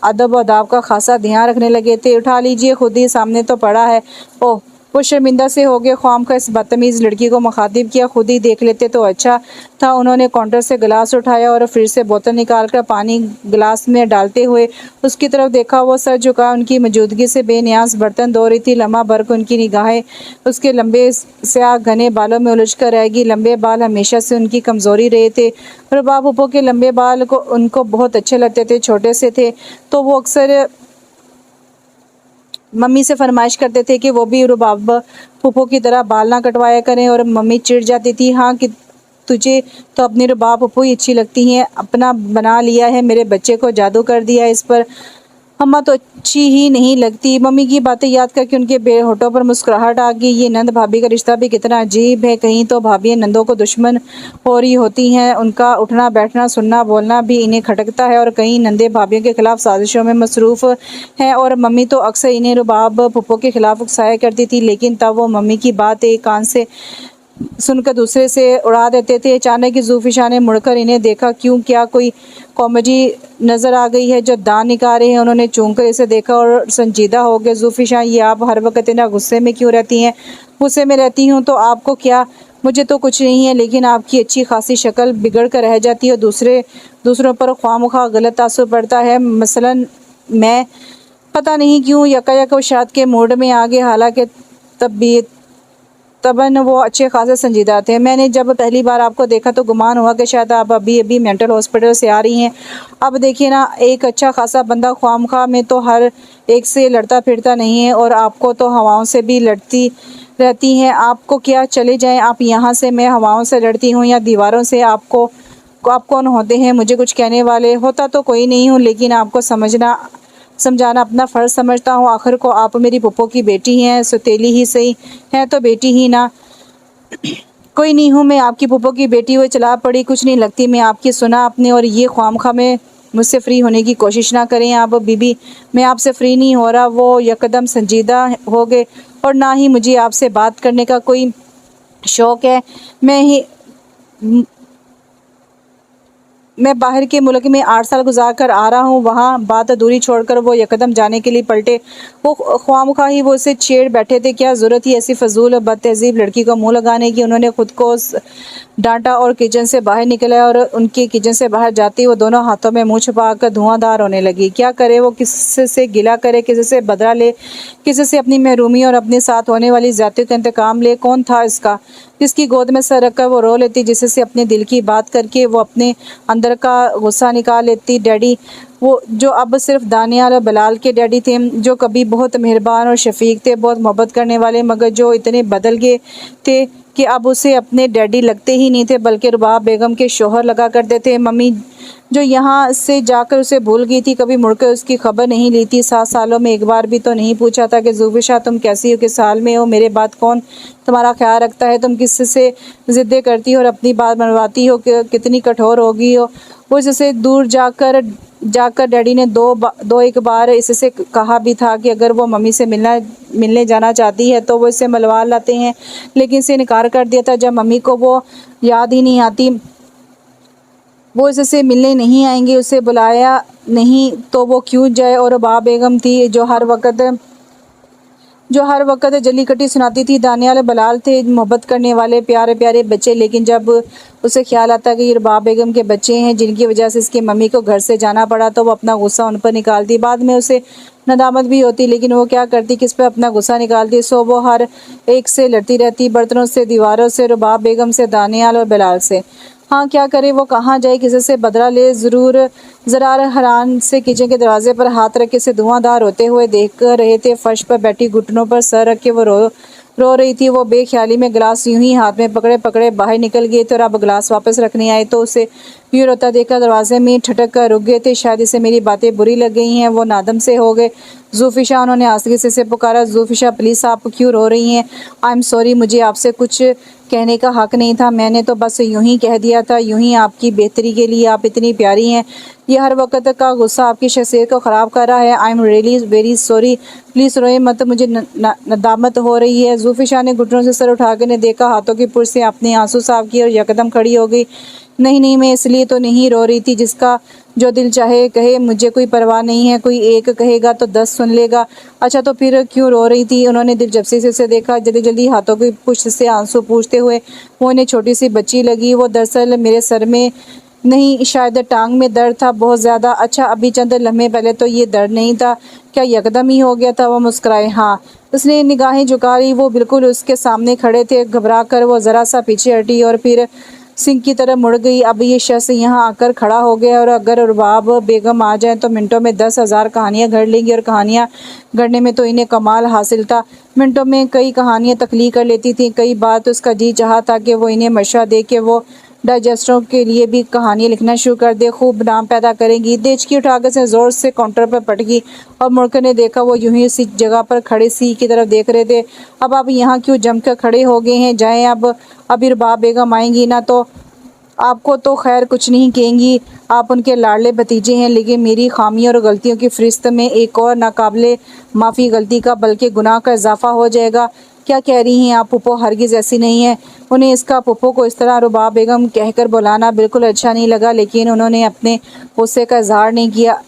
अदब अदाब का खासा ध्यान रखने लगे थे। उठा लीजिए, खुद ही सामने तो पड़ा है। ओह, वो शर्मिंदा से हो गए, ख्वामखा इस बदतमीज़ लड़की को मुखातिब किया, खुद ही देख लेते तो अच्छा था। उन्होंने काउंटर से गिलास उठाया और फिर से बोतल निकालकर पानी गिलास में डालते हुए उसकी तरफ देखा। वो सर झुका उनकी मौजूदगी से बेनियाज बर्तन धो रही थी। लम्हा भर को उनकी निगाहें उसके लंबे स्याह घने बालों में उलझ कर रहेगी। लंबे बाल हमेशा से उनकी कमज़ोरी रहे थे। रुबाब फूफो के लंबे बाल को उनको बहुत अच्छे लगते थे। छोटे से थे तो वो अक्सर मम्मी से फरमाइश करते थे कि वो भी रुबाब फूफो की तरह बाल ना कटवाया करें, और मम्मी चिढ़ जाती थी। हाँ कि तुझे तो अपनी रुबाब फूफो ही अच्छी लगती हैं, अपना बना लिया है, मेरे बच्चे को जादू कर दिया इस पर। अम्मा तो अच्छी ही नहीं लगती। मम्मी की बातें याद करके उनके होठों पर मुस्कुराहट आ गई। ये नंद भाभी का रिश्ता भी कितना अजीब है। कहीं तो भाभियाँ नंदों को दुश्मन हो रही होती हैं, उनका उठना बैठना सुनना बोलना भी इन्हें खटकता है, और कहीं नंदे भाभियों के खिलाफ साजिशों में मसरूफ़ हैं। और मम्मी तो अक्सर इन्हें रुबाब फूफो के खिलाफ उकसाया करती थी, लेकिन तब वो मम्मी की बात एक कान से सुनकर दूसरे से उड़ा देते थे। अचानक ही ज़ुल्फ़िशा ने मुड़कर इन्हें देखा। क्यों, क्या कोई कॉमेडी नज़र आ गई है जो दांत निकाल रहे हैं? उन्होंने चूम कर इसे देखा और संजीदा हो गए। ज़ुल्फ़िशा, ये आप हर वक्त इतना गुस्से में क्यों रहती हैं? गुस्से में रहती हूँ तो आपको क्या? मुझे तो कुछ नहीं है, लेकिन आपकी अच्छी खासी शक्ल बिगड़ कर रह जाती है, दूसरों पर ख्वामख्वाह गलत तासुर पड़ता है। मसलन मैं पता नहीं क्यों यकायक वो शायद के मूड में आ गए, हालांकि तबन वो अच्छे खासे संजीदा थे। मैंने जब पहली बार आपको देखा तो गुमान हुआ कि शायद आप अभी मेंटल हॉस्पिटल से आ रही हैं। अब देखिए ना, एक अच्छा खासा बंदा ख्वामखा में तो हर एक से लड़ता फिरता नहीं है, और आपको तो हवाओं से भी लड़ती रहती हैं। आपको क्या, चले जाएं आप यहाँ से। मैं हवाओं से लड़ती हूँ या दीवारों से? आप कौन होते हैं मुझे कुछ कहने वाले? होता तो कोई नहीं हूँ, लेकिन आपको समझाना अपना फ़र्ज़ समझता हूँ। आखिर को आप मेरी पुप्पो की बेटी हैं, सौतेली ही सही है तो बेटी ही ना। कोई नहीं हूँ मैं आपकी पुप्पो की बेटी। हुए चला पड़ी, कुछ नहीं लगती मैं आपकी। सुना आपने? और ये ख्वामखा में मुझसे फ्री होने की कोशिश ना करें आप। बीबी, मैं आपसे फ्री नहीं हो रहा। वो यकदम संजीदा हो गए। और ना ही मुझे आपसे बात करने का कोई शौक़ है। मैं बाहर के मुल्क में 8 साल गुजार कर आ रहा हूँ। वहाँ बात अधूरी छोड़कर वो यकदम जाने के लिए पलटे। वो ख्वामखा ही वो उसे छेड़ बैठे थे। क्या ज़रूरत ही ऐसी फजूल और बदतहजीब लड़की को मुँह लगाने की? उन्होंने खुद को डांटा और किचन से बाहर निकला, और उनके किचन से बाहर जाते ही वो दोनों हाथों में मुँह छुपाकर धुआंधार होने लगी। क्या करे वो? किसी से गिला करे, किसी से बदला ले, किसी से अपनी महरूमी और अपने साथ होने वाली ज़्यादतियों का इंतकाम ले? कौन था इसका जिसकी गोद में सर रखकर वो रो लेती, जिससे अपने दिल की बात करके वो अपने अंदर का गुस्सा निकाल लेती? डैडी, वो जो अब सिर्फ दानियाल और बिलाल के डैडी थे, जो कभी बहुत मेहरबान और शफीक थे, बहुत मोहब्बत करने वाले, मगर जो इतने बदल गए थे कि अब उसे अपने डैडी लगते ही नहीं थे, बल्कि रुबाब बेगम के शोहर लगा करते थे। मम्मी जो यहाँ से जाकर उसे भूल गई थी, कभी मुड़कर उसकी खबर नहीं ली थी। 7 सालों में एक बार भी तो नहीं पूछा था कि ज़ुल्फ़िशा तुम कैसी हो, किस हाल में हो, मेरे बाद कौन तुम्हारा ख्याल रखता है, तुम किससे ज़िद्दें करती हो और अपनी बात मनवाती हो, कितनी कठोर हो गई हो। वो इससे दूर जाकर डैडी ने दो एक बार इससे कहा भी था कि अगर वो मम्मी से मिलने जाना चाहती है तो वो इससे मिलवा लाते हैं, लेकिन इसे इनकार कर दिया था। जब मम्मी को वो याद ही नहीं आती, वो इससे मिलने नहीं आएंगे, उसे बुलाया नहीं तो वो क्यों जाए? और रुबाब बेगम थी जो हर वक्त जली कटी सुनाती थी। दानियाल बलाल थे मोहब्बत करने वाले प्यारे प्यारे बच्चे, लेकिन जब उसे ख्याल आता कि ये रुबाब बेगम के बच्चे हैं जिनकी वजह से इसकी मम्मी को घर से जाना पड़ा, तो वो अपना गुस्सा उन पर निकालती। बाद में उसे नदामत भी होती, लेकिन वो क्या करती, किस पे अपना गुस्सा निकालती? सो वो हर एक से लड़ती रहती, बर्तनों से, दीवारों से, रुबाब बेगम से, दानियाल और बिलाल से। हाँ, क्या करे वो? कहाँ जाए? किसी से बदला ले? ज़रा हैरान से किचन के दरवाजे पर हाथ रखे से धुआंधार होते हुए देख रहे थे। फर्श पर बैठी घुटनों पर सर रख के वो रो रही थी। वो बेख्याली में गिलास यूं ही हाथ में पकड़े पकड़े बाहर निकल गए थे, और अब गिलास वापस रखने आए तो उसे यूँ रोता देखकर दरवाजे में ठटक कर रुक गए थे। शायद इसे मेरी बातें बुरी लग गई हैं। वो नादम से हो गए। ज़ुल्फ़िशा, उन्होंने आस्ते से पुकारा। ज़ुल्फ़िशा, प्लीज़ आप क्यों रो रही हैं? आई एम सॉरी, मुझे आपसे कुछ कहने का हक़ नहीं था। मैंने तो बस यूं ही कह दिया था, यूं ही आपकी बेहतरी के लिए। आप इतनी प्यारी हैं। ये हर वक्त का गुस्सा आपकी शख्सियत को ख़राब कर रहा है। I am really very sorry, please रोए मत, मुझे नदामत हो रही है। ज़ुल्फ़िशा ने घुटनों से सर उठाकर ने देखा, हाथों की पुर से अपने आंसू साफ किए और यकदम खड़ी हो गई। नहीं, मैं इसलिए तो नहीं रो रही थी जो दिल चाहे कहे, मुझे कोई परवाह नहीं है, कोई एक कहेगा तो 10 सुन लेगा। अच्छा तो फिर क्यों रो रही थी? उन्होंने दिलचस्पी से उसे देखा। जल्दी जल्दी हाथों की पुष्ट से आंसू पूछते हुए वो उन्हें छोटी सी बच्ची लगी। वो दरअसल मेरे सर में नहीं, शायद टांग में दर्द था बहुत ज़्यादा। अच्छा, अभी चंद लम्हे पहले तो ये दर्द नहीं था, क्या यकदम ही हो गया था? वो मुस्कुराए। हाँ। उसने निगाहें झुका ली। वो बिल्कुल उसके सामने खड़े थे। घबरा कर वो ज़रा सा पीछे हटी और फिर सिंह की तरह मुड़ गई। अब ये शख्स यहाँ आकर खड़ा हो गया और अगर रुबाब बेगम आ जाए तो मिनटों में 10,000 कहानियाँ गढ़ लेंगी और कहानियाँ गढ़ने में तो इन्हें कमाल हासिल था। मिनटों में कई कहानियाँ तख्लीक कर लेती थी। कई बार तो उसका जी चाहा था कि वो इन्हें मशवरा दे के वो डाइजेस्टरों के लिए भी कहानियाँ लिखना शुरू कर दे, खूब नाम पैदा करेंगी। देचकी उठाकर से ज़ोर से काउंटर पर पटकी और मुड़कर ने देखा। वो यूं ही उसी जगह पर खड़े सी की तरफ देख रहे थे। अब आप यहाँ क्यों जमकर खड़े हो गए हैं? जाएं अब, अभी रुबाब बेगम आएंगी ना तो आपको तो खैर कुछ नहीं कहेंगी। आप उनके लाडले भतीजे हैं, लेकिन मेरी खामियों और गलतियों की फ़हरिस्त में एक और नाकाबिले माफ़ी गलती का बल्कि गुनाह का इजाफा हो जाएगा। क्या कह रही हैं आप पुप्पो? हरगिज़ ऐसी नहीं है। उन्हें इसका पुप्पो को इस तरह रुबाब बेगम कहकर बुलाना बिल्कुल अच्छा नहीं लगा, लेकिन उन्होंने अपने गुस्से का इजहार नहीं किया।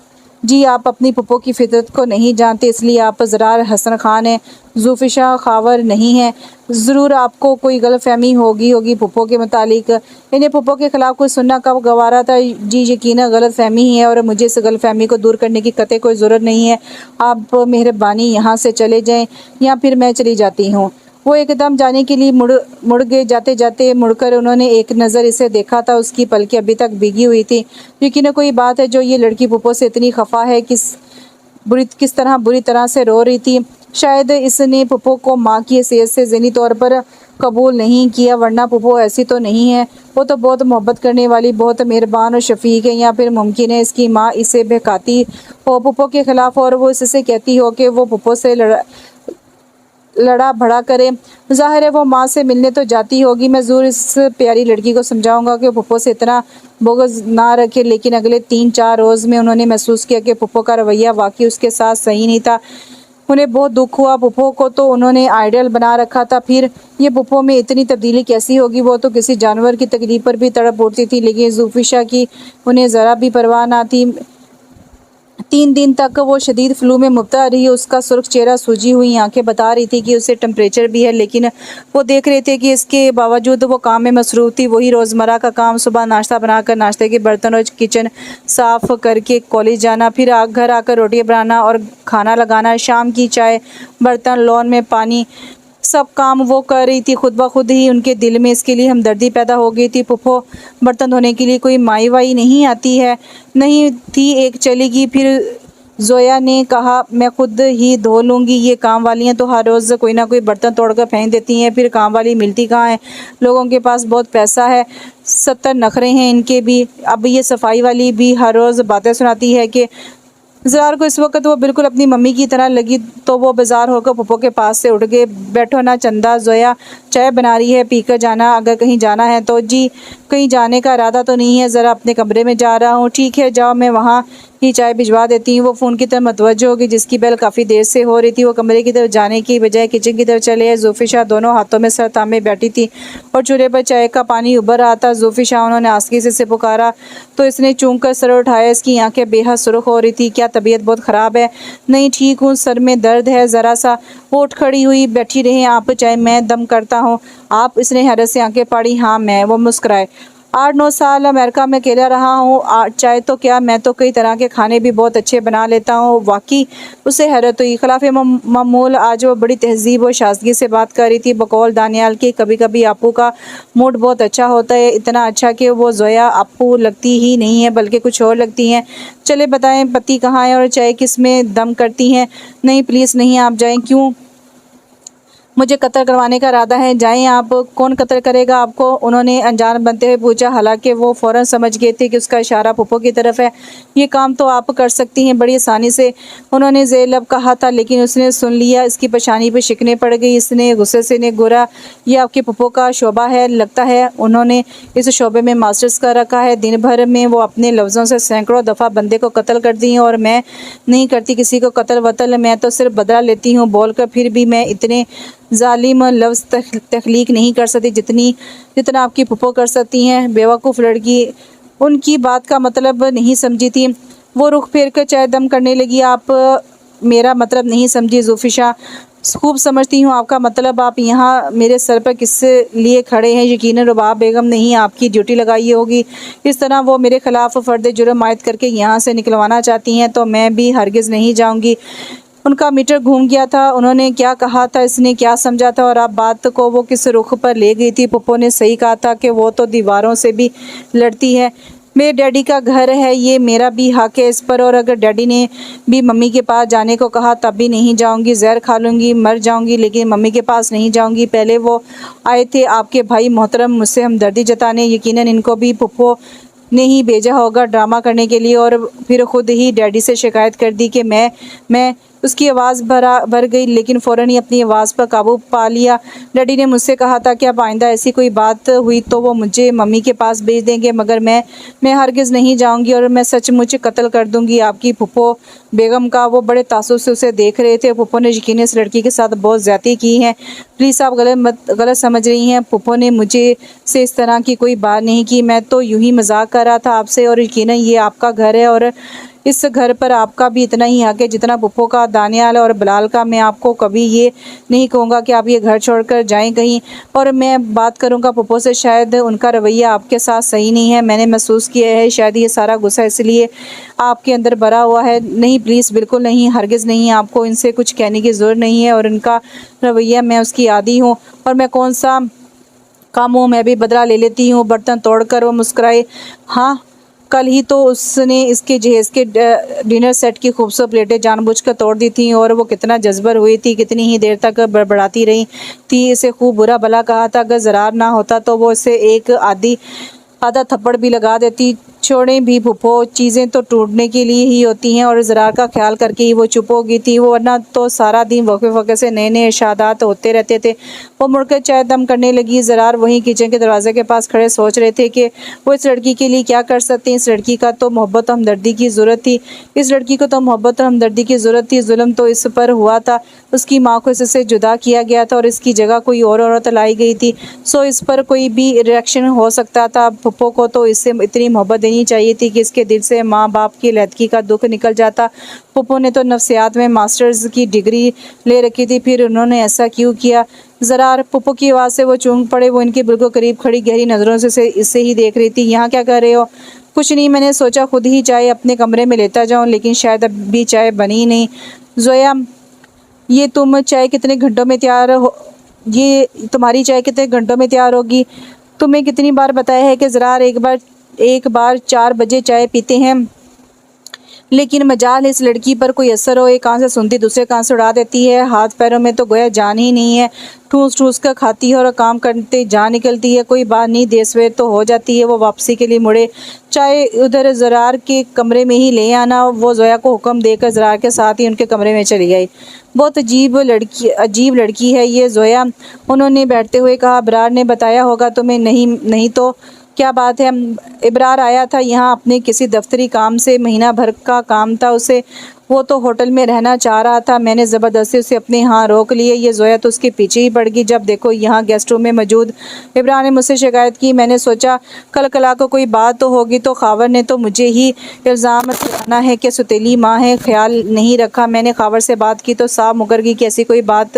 जी, आप अपनी पुप्पो की फितरत को नहीं जानते, इसलिए आप ज़रार हसन खान हैं, ज़ुल्फ़िशा खावर नहीं है। ज़रूर आपको कोई गलतफ़हमी होगी पुप्पो के मुतालिक। इन्हें पुप्पो के ख़िलाफ़ कुछ सुनना कब गवारा था? जी यकीनन गलतफ़हमी ही है और मुझे इस गलतफ़हमी को दूर करने की कतई कोई ज़रूरत नहीं है। आप मेहरबानी यहाँ से चले जाएँ या फिर मैं चली जाती हूँ। वो एकदम जाने के लिए मुड़ गए। जाते जाते मुड़कर उन्होंने एक नज़र इसे देखा था। उसकी पलकें अभी तक भीगी हुई थी। यकीनन कोई बात है जो ये लड़की पुप्पो से इतनी खफा है, किस तरह बुरी तरह से रो रही थी। शायद इसने पुप्पो को माँ की हैसियत से ज़हनी तौर पर कबूल नहीं किया, वरना पुप्पो ऐसी तो नहीं है। वो तो बहुत मोहब्बत करने वाली, बहुत मेहरबान और शफीक है। या फिर मुमकिन है इसकी माँ इसे बहकाती हो पुप्पो के ख़िलाफ़ और वो इससे कहती हो कि वो पुप्पो से लड़ा भड़ा करे। ज़ाहिर है वो माँ से मिलने तो जाती होगी। मैं ज़रूर इस प्यारी लड़की को समझाऊंगा कि पुप्पो से इतना बोगस ना रखे। लेकिन अगले 3-4 रोज़ में उन्होंने महसूस किया कि पुप्पो का रवैया वाकई उसके साथ सही नहीं था। उन्हें बहुत दुख हुआ। पुप्पो को तो उन्होंने आइडियल बना रखा था, फिर ये पुप्पो में इतनी तब्दीली कैसी होगी? वो तो किसी जानवर की तकलीफ पर भी तड़प उठती थी, लेकिन ज़ुल्फ़िशा की उन्हें ज़रा भी परवाह ना थी। 3 दिन तक वो शदीद फ्लू में मुब्तला रही। उसका सुर्ख चेहरा, सूजी हुई आंखें बता रही थी कि उसे टेम्परेचर भी है, लेकिन वो देख रहे थे कि इसके बावजूद वो काम में मसरूफ़ थी। वही रोज़मर्रा का काम, सुबह नाश्ता बनाकर नाश्ते के बर्तन और किचन साफ़ करके कॉलेज जाना, फिर घर आकर रोटियां बनाना और खाना लगाना, शाम की चाय, बर्तन, लॉन में पानी, सब काम वो कर रही थी। खुद ब खुद ही उनके दिल में इसके लिए हमदर्दी पैदा हो गई थी। पुप्पो बर्तन धोने के लिए कोई माई वाई नहीं आती है, नहीं थी, एक चलेगी। फिर जोया ने कहा मैं खुद ही धो लूँगी, ये काम वालियाँ तो हर रोज़ कोई ना कोई बर्तन तोड़कर फेंक देती हैं, फिर काम वाली मिलती कहाँ है? लोगों के पास बहुत पैसा है, 70 नखरे हैं इनके भी। अब ये सफाई वाली भी हर रोज़ बातें सुनाती है कि ज़रार को इस वक्त वो बिल्कुल अपनी मम्मी की तरह लगी, तो वो बेजार होकर पुप्पो के पास से उठ गए। बैठो ना चंदा, जोया चाय बना रही है, पीकर जाना अगर कहीं जाना है तो। जी, कहीं जाने का इरादा तो नहीं है, ज़रा अपने कमरे में जा रहा हूँ। ठीक है जाओ, मैं वहाँ ही चाय भिजवा देती हूँ। वो फ़ोन की तरफ मतवज्जो होगी जिसकी बेल काफ़ी देर से हो रही थी। वो कमरे की तरफ जाने की बजाय किचन की तरफ चले। ज़ुल्फ़िशा दोनों हाथों में सर थामे बैठी थी और चूल्हे पर चाय का पानी उबर रहा था। ज़ुल्फ़िशा, उन्होंने आस्की से पुकारा तो इसने चूम कर सर उठाया। इसकी आंखें बेहद सुर्ख हो रही थी। क्या तबीयत बहुत ख़राब है? नहीं, ठीक हूँ, सर में दर्द है ज़रा सा। वो उठ खड़ी हुई। बैठी रहें आप, चाय मैं दम करता हूँ। आप? इसने हैरत से आंखें फाड़ी। हाँ मैं। वो मुस्कुराए। 8-9 साल अमेरिका में अकेला रहा हूँ। चाय तो क्या, मैं तो कई तरह के खाने भी बहुत अच्छे बना लेता हूँ। वाकई? उसे हैरत हुई। खिलाफ़ मामूल आज वो बड़ी तहजीब और शाज़गी से बात कर रही थी। बकौल दानियाल की कभी कभी आपू का मूड बहुत अच्छा होता है, इतना अच्छा कि वो जोया आपू लगती ही नहीं है बल्कि कुछ और लगती हैं। चले बताएं पति कहाँ है और चाय किस में दम करती हैं? नहीं प्लीज़ नहीं, आप जाएँ। क्यों? मुझे कत्ल करवाने का इरादा है, जाएं आप। कौन कत्ल करेगा आपको? उन्होंने अनजान बनते हुए पूछा। हालांकि वो फ़ौरन समझ गए थे कि उसका इशारा पुप्पो की तरफ है। ये काम तो आप कर सकती हैं बड़ी आसानी से, उन्होंने ज़ेलब कहा था, लेकिन उसने सुन लिया। इसकी पेशानी पर शिकने पड़ गई। इसने गुस्से से ने गोरा, ये आपके पुप्पो का शोबा है लगता है। उन्होंने इस शोबे में मास्टर्स कर रखा है। दिन भर में वो अपने लफ्ज़ों से सैकड़ों दफ़ा बंदे को कत्ल करती हैं और मैं नहीं करती किसी को कत्ल वतल, मैं तो सिर्फ बदला लेती हूँ बोलकर। फिर भी मैं इतने जालिम लफ्ज़ तख्लीक नहीं कर सकती जितना आपकी पुप्पो कर सकती हैं। बेवकूफ़ लड़की, उनकी बात का मतलब नहीं समझी थी। वो रुख फेर कर चाय दम करने लगी। आप मेरा मतलब नहीं समझी ज़ुल्फ़िशा, खूब समझती हूँ आपका मतलब। आप यहाँ मेरे सर पर किस लिए खड़े हैं? यकीनन रुबाब बेगम ने ही आपकी ड्यूटी लगाई होगी। इस तरह वो मेरे खिलाफ फ़र्द जुर्म आयद करके यहाँ से निकलवाना चाहती हैं तो मैं भी हरगिज़ नहीं जाऊँगी। उनका मीटर घूम गया था। उन्होंने क्या कहा था, इसने क्या समझा था और आप बात को वो किस रुख पर ले गई थी? पुप्पो ने सही कहा था कि वो तो दीवारों से भी लड़ती है। मेरे डैडी का घर है, ये मेरा भी हक है इस पर। और अगर डैडी ने भी मम्मी के पास जाने को कहा तब भी नहीं जाऊंगी। जहर खा लूँगी, मर जाऊंगी, लेकिन मम्मी के पास नहीं जाऊंगी। पहले वो आए थे आपके भाई मोहतरम मुझसे हमदर्दी जताने। यकीनन इनको भी पुप्पो ने ही भेजा होगा ड्रामा करने के लिए और फिर खुद ही डैडी से शिकायत कर दी कि मैं उसकी आवाज़ भर गई, लेकिन फ़ौरन ही अपनी आवाज़ पर काबू पा लिया। डैडी ने मुझसे कहा था कि अब आइंदा ऐसी कोई बात हुई तो वो मुझे मम्मी के पास भेज देंगे, मगर मैं हरगिज़ नहीं जाऊंगी और मैं सचमुच कत्ल कर दूंगी आपकी फुप्पो बेगम का। वो बड़े तासुब से उसे देख रहे थे। फुप्पो ने यकीनन इस लड़की के साथ बहुत ज़्यादती की है। प्लीज़ आप गलत समझ रही हैं। फुप्पो ने मुझे से इस तरह की कोई बात नहीं की। मैं तो यूं ही मजाक कर रहा था आपसे। और यकीनन ये आपका घर है और इस घर पर आपका भी इतना ही हक है जितना पुप्पो का, दानियाल और बिलाल का। मैं आपको कभी ये नहीं कहूँगा कि आप ये घर छोड़कर जाएं कहीं। और मैं बात करूँगा पुप्पो से, शायद उनका रवैया आपके साथ सही नहीं है। मैंने महसूस किया है शायद ये सारा गुस्सा इसलिए आपके अंदर भरा हुआ है। नहीं प्लीज़, बिल्कुल नहीं, हरगिज़ नहीं। आपको इनसे कुछ कहने की ज़रूरत नहीं है और इनका रवैया मैं उसकी आदी हूँ। और मैं कौन सा काम हूँ, मैं भी बदला ले लेती हूँ। बर्तन तोड़कर वो मुस्कुराए। हाँ, कल ही तो उसने इसके जहेज़ के डिनर सेट की खूबसूरत प्लेटें जानबूझकर तोड़ दी थी और वो कितना जज्बर हुई थी, कितनी ही देर तक बड़बड़ाती रही थी। इसे खूब बुरा भला कहा था। अगर ज़रार ना होता तो वो इसे एक आधा थप्पड़ भी लगा देती। छोड़ें भी फुप्पो, चीज़ें तो टूटने के लिए ही होती हैं और ज़रार का ख्याल करके ही वो चुप हो गई थी। वो वरना तो सारा दिन वक़े से नए नए इरशादात होते रहते थे। वो मुड़कर चाय दम करने लगी। ज़रार वहीं किचन के दरवाजे के पास खड़े सोच रहे थे कि वो इस लड़की के लिए क्या कर सकते हैं। इस लड़की का तो मोहब्बत और हमदर्दी की ज़रूरत थी। इस लड़की को तो मोहब्बत और हमदर्दी की ज़रूरत थी। जुल्म तो इस पर हुआ था। उसकी माँ को इससे जुदा किया गया था और इसकी जगह कोई और औरत लाई गई थी। सो इस पर कोई भी रिएक्शन हो सकता था। पुप्पो को तो इससे इतनी मोहब्बत देनी चाहिए थी कि इसके दिल से माँ बाप की लैदगी का दुख निकल जाता। पुप्पो ने तो नफ्सियात में मास्टर्स की डिग्री ले रखी थी, फिर उन्होंने ऐसा क्यों किया? ज़रार, पुप्पो की आवाज़ से वो चूक पड़े। वो इनके बिल्कुल करीब खड़ी गहरी नज़रों से इससे ही देख रही थी। यहाँ क्या कर रहे हो? कुछ नहीं, मैंने सोचा खुद ही चाय अपने कमरे में लेता जाऊँ, लेकिन शायद अभी चाय बनी नहीं। जोया, ये तुम चाय कितने घंटों में तैयार हो ये तुम्हारी चाय कितने घंटों में तैयार होगी? तुम्हें कितनी बार बताया है कि ज़रार एक बार 4 बजे चाय पीते हैं, लेकिन मजाल इस लड़की पर कोई असर हो। एक कान से सुनती दूसरे कान से उड़ा देती है। हाथ पैरों में तो गोया जान ही नहीं है। ठूस ठूस कर खाती है और काम करते जान निकलती है। कोई बात नहीं, देर सवेर तो हो जाती है। वो वापसी के लिए मुड़े। चाहे उधर ज़रार के कमरे में ही ले आना। वो जोया को हुक्म देकर ज़रार के साथ ही उनके कमरे में चली गई। बहुत अजीब लड़की है ये जोया, उन्होंने बैठते हुए कहा। इब्रार ने बताया होगा तुम्हें? नहीं तो क्या बात है? इब्रार आया था यहाँ अपने किसी दफ्तरी काम से, महीना भर का काम था उसे। वो तो होटल में रहना चाह रहा था। मैंने ज़बरदस्ती उसे अपने यहाँ रोक लिए। ये जोया तो उसके पीछे ही पड़ गई। जब देखो यहाँ गेस्ट रूम में मौजूद इब्रार ने मुझसे शिकायत की। मैंने सोचा कल कला को कोई बात तो होगी, तो खावर ने तो मुझे ही इल्ज़ाम लगाना है कि सुतीली माँ है। ख्याल नहीं रखा। मैंने खावर से बात की तो साफ मुकर गई कि ऐसी कोई बात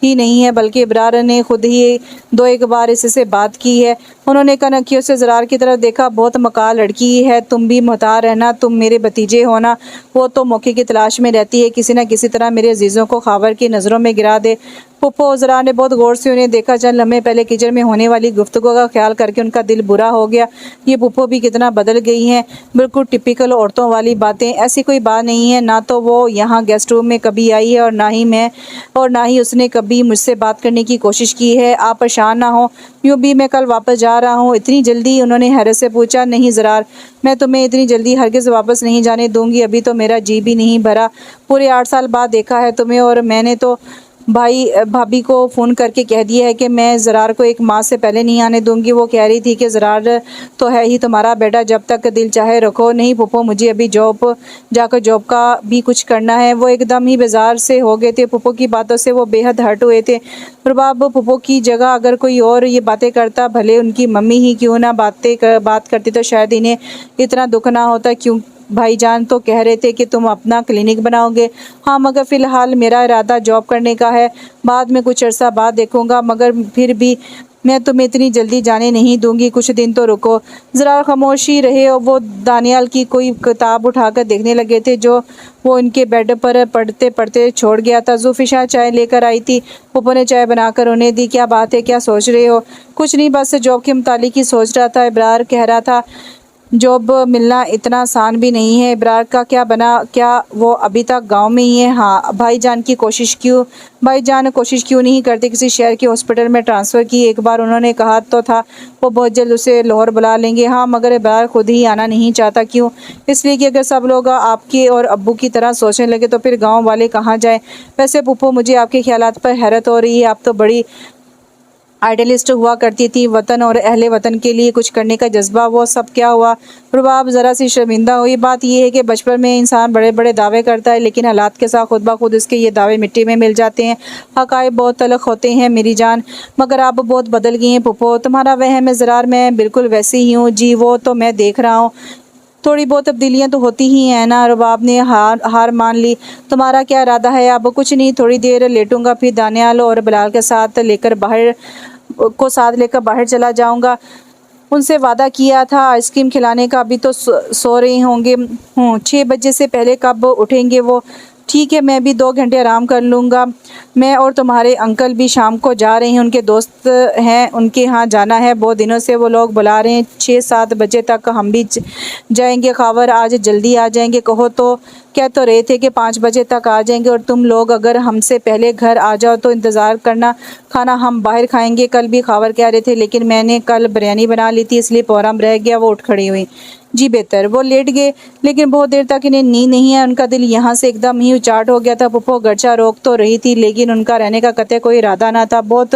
ही नहीं है, बल्कि इब्रार ने खुद ही 2-1 बार इससे बात की है। उन्होंने कनखियों से ज़रार की तरफ देखा। बहुत मकाल लड़की है, तुम भी मुहतार रहना। तुम मेरे भतीजे हो ना। वो तो मौके की तलाश में रहती है, किसी न किसी तरह मेरे अजीज़ों को खावर की नज़रों में गिरा दे। पुप्पो ज़रार ने बहुत गौर से उन्हें देखा। चंद लम्हे पहले किचन में होने वाली गुफ्तगू का ख्याल करके उनका दिल बुरा हो गया। ये पुप्पो भी कितना बदल गई हैं, बिल्कुल टिपिकल औरतों वाली बातें। ऐसी कोई बात नहीं है। ना तो वो यहाँ गेस्ट रूम में कभी आई है और ना ही उसने कभी मुझसे बात करने की कोशिश की है। आप परेशान ना हो, यूँ भी मैं कल वापस जा रहा हूँ। इतनी जल्दी? उन्होंने हैरत से पूछा। नहीं ज़रार, मैं तुम्हें इतनी जल्दी हरगिज़ वापस नहीं जाने दूंगी। अभी तो मेरा जी भी नहीं भरा। पूरे 8 साल बाद देखा है तुम्हें और मैंने तो भाई भाभी को फ़ोन करके कह दिया है कि मैं ज़रार को 1 माह से पहले नहीं आने दूंगी। वो कह रही थी कि ज़रार तो है ही तुम्हारा बेटा, जब तक दिल चाहे रखो। नहीं फूफो, मुझे अभी जॉब जाकर जॉब का भी कुछ करना है। वो एकदम ही बेजार से हो गए थे। फूफो की बातों से वो बेहद हर्ट हुए थे। प्रभाव फूफो की जगह अगर कोई और ये बातें करता, भले उनकी मम्मी ही क्यों ना बात करती, तो शायद इन्हें इतना दुख ना होता। क्यों भाईजान तो कह रहे थे कि तुम अपना क्लिनिक बनाओगे। हाँ, मगर फ़िलहाल मेरा इरादा जॉब करने का है। बाद में कुछ अर्सा बाद देखूंगा, मगर फिर भी मैं तुम्हें इतनी जल्दी जाने नहीं दूंगी। कुछ दिन तो रुको। ज़रा खामोशी रहे और वो दानियाल की कोई किताब उठाकर देखने लगे थे जो वो इनके बेड पर पढ़ते पढ़ते छोड़ गया था। ज़ुफ़िशा चाय लेकर आई थी। पप्पू ने चाय बनाकर उन्हें दी। क्या बात है, क्या सोच रहे हो? कुछ नहीं, बस जॉब के मुतालिक ही सोच रहा था। इब्रार कह रहा था जॉब मिलना इतना आसान भी नहीं है। इब्रार का क्या बना? क्या वो अभी तक गांव में ही है? हाँ। भाईजान कोशिश क्यों नहीं करते किसी शहर के हॉस्पिटल में ट्रांसफ़र की? एक बार उन्होंने कहा तो था वो बहुत जल्द उसे लाहौर बुला लेंगे। हाँ, मगर इब्रार खुद ही आना नहीं चाहता। क्यों? इसलिए कि अगर सब लोग आपके और अब्बू की तरह सोचने लगे तो फिर गाँव वाले कहाँ जाएँ? वैसे फूफो, मुझे आपके ख्यालात पर हैरत हो रही है। आप तो बड़ी आइडियलिस्ट हुआ करती थी। वतन और अहले वतन के लिए कुछ करने का जज्बा, वो सब क्या हुआ? रुबाब ज़रा सी शर्मिंदा हुई। बात यह है कि बचपन में इंसान बड़े बड़े दावे करता है, लेकिन हालात के साथ खुद ब खुद उसके ये दावे मिट्टी में मिल जाते हैं। हक़ाइक़ बहुत तलख़ होते हैं मेरी जान, मगर आप बहुत बदल गई हैं फूफो। तुम्हारा वहम है ज़रार, मैं बिल्कुल वैसी ही हूँ। जी वो तो मैं देख रहा हूँ। थोड़ी बहुत तब्दीलियाँ तो होती ही हैं ना। रुबाब ने हार मान ली। तुम्हारा क्या इरादा है? अब कुछ नहीं, थोड़ी देर लेटूंगा, फिर दानियाल और बिलाल के साथ लेकर बाहर चला जाऊंगा। उनसे वादा किया था आइसक्रीम खिलाने का। अभी तो सो रही होंगे। 6 बजे से पहले कब उठेंगे वो? ठीक है, मैं भी 2 घंटे आराम कर लूँगा। मैं और तुम्हारे अंकल भी शाम को जा रहे हैं, उनके दोस्त हैं, उनके यहाँ जाना है। बहुत दिनों से वो लोग बुला रहे हैं। 6-7 बजे तक हम भी जाएंगे। खबर आज जल्दी आ जाएंगे। कह तो रहे थे कि 5 बजे तक आ जाएंगे। और तुम लोग अगर हमसे पहले घर आ जाओ तो इंतज़ार करना, खाना हम बाहर खाएंगे। कल भी खबर कह रहे थे, लेकिन मैंने कल बिरयानी बना ली थी, इसलिए प्रोग्राम रह गया। वो उठ खड़ी हुई। जी बेहतर। वो लेट गए, लेकिन बहुत देर तक इन्हें नींद नहीं है। उनका दिल यहाँ से एकदम ही उचाट हो गया था। पुप्पो गर्चा रोक तो रही थी, लेकिन उनका रहने का कतई कोई इरादा ना था। बहुत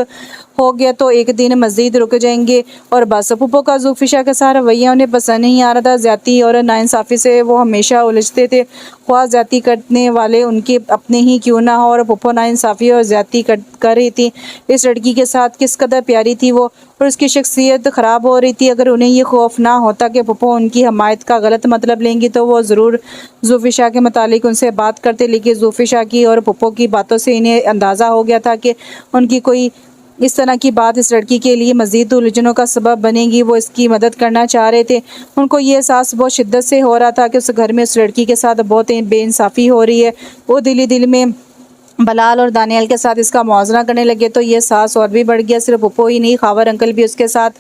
हो गया तो एक दिन मस्जिद रुक जाएंगे और बस। पुप्पो का ज़ुफ़िशा का सारा रवैया उन्हें पसंद नहीं आ रहा था। ज़्यादती और नाइंसाफ़ी से वो हमेशा उलझते थे। ख्वाह ज़्यादती करने वाले उनके अपने ही क्यों ना हो, और पुप्पो नाइंसाफ़ी और ज़्यादती कर रही थी। इस लड़की के साथ किस कदर प्यारी थी वो, और उसकी शख्सियत ख़राब हो रही थी। अगर उन्हें ये खौफ ना होता कि पुप्पो उनकी हमायत का गलत मतलब लेंगी, तो वो ज़रूर ज़ुफ़िशा के मुतालिक उनसे बात करते। लेकिन ज़ुफ़िशा की और पुप्पो की बातों से इन्हें अंदाज़ा हो गया था कि उनकी कोई इस तरह की बात इस लड़की के लिए मज़ीद उलझनों का सबब बनेगी। वो इसकी मदद करना चाह रहे थे। उनको ये एहसास बहुत शिद्दत से हो रहा था कि उस घर में उस लड़की के साथ बहुत बेइंसाफ़ी हो रही है। वो दिल ही दिल में बलाल और दानियाल के साथ इसका मुआवजा करने लगे, तो ये सास और भी बढ़ गया। सिर्फ पुप्पो ही नहीं, खावर अंकल भी उसके साथ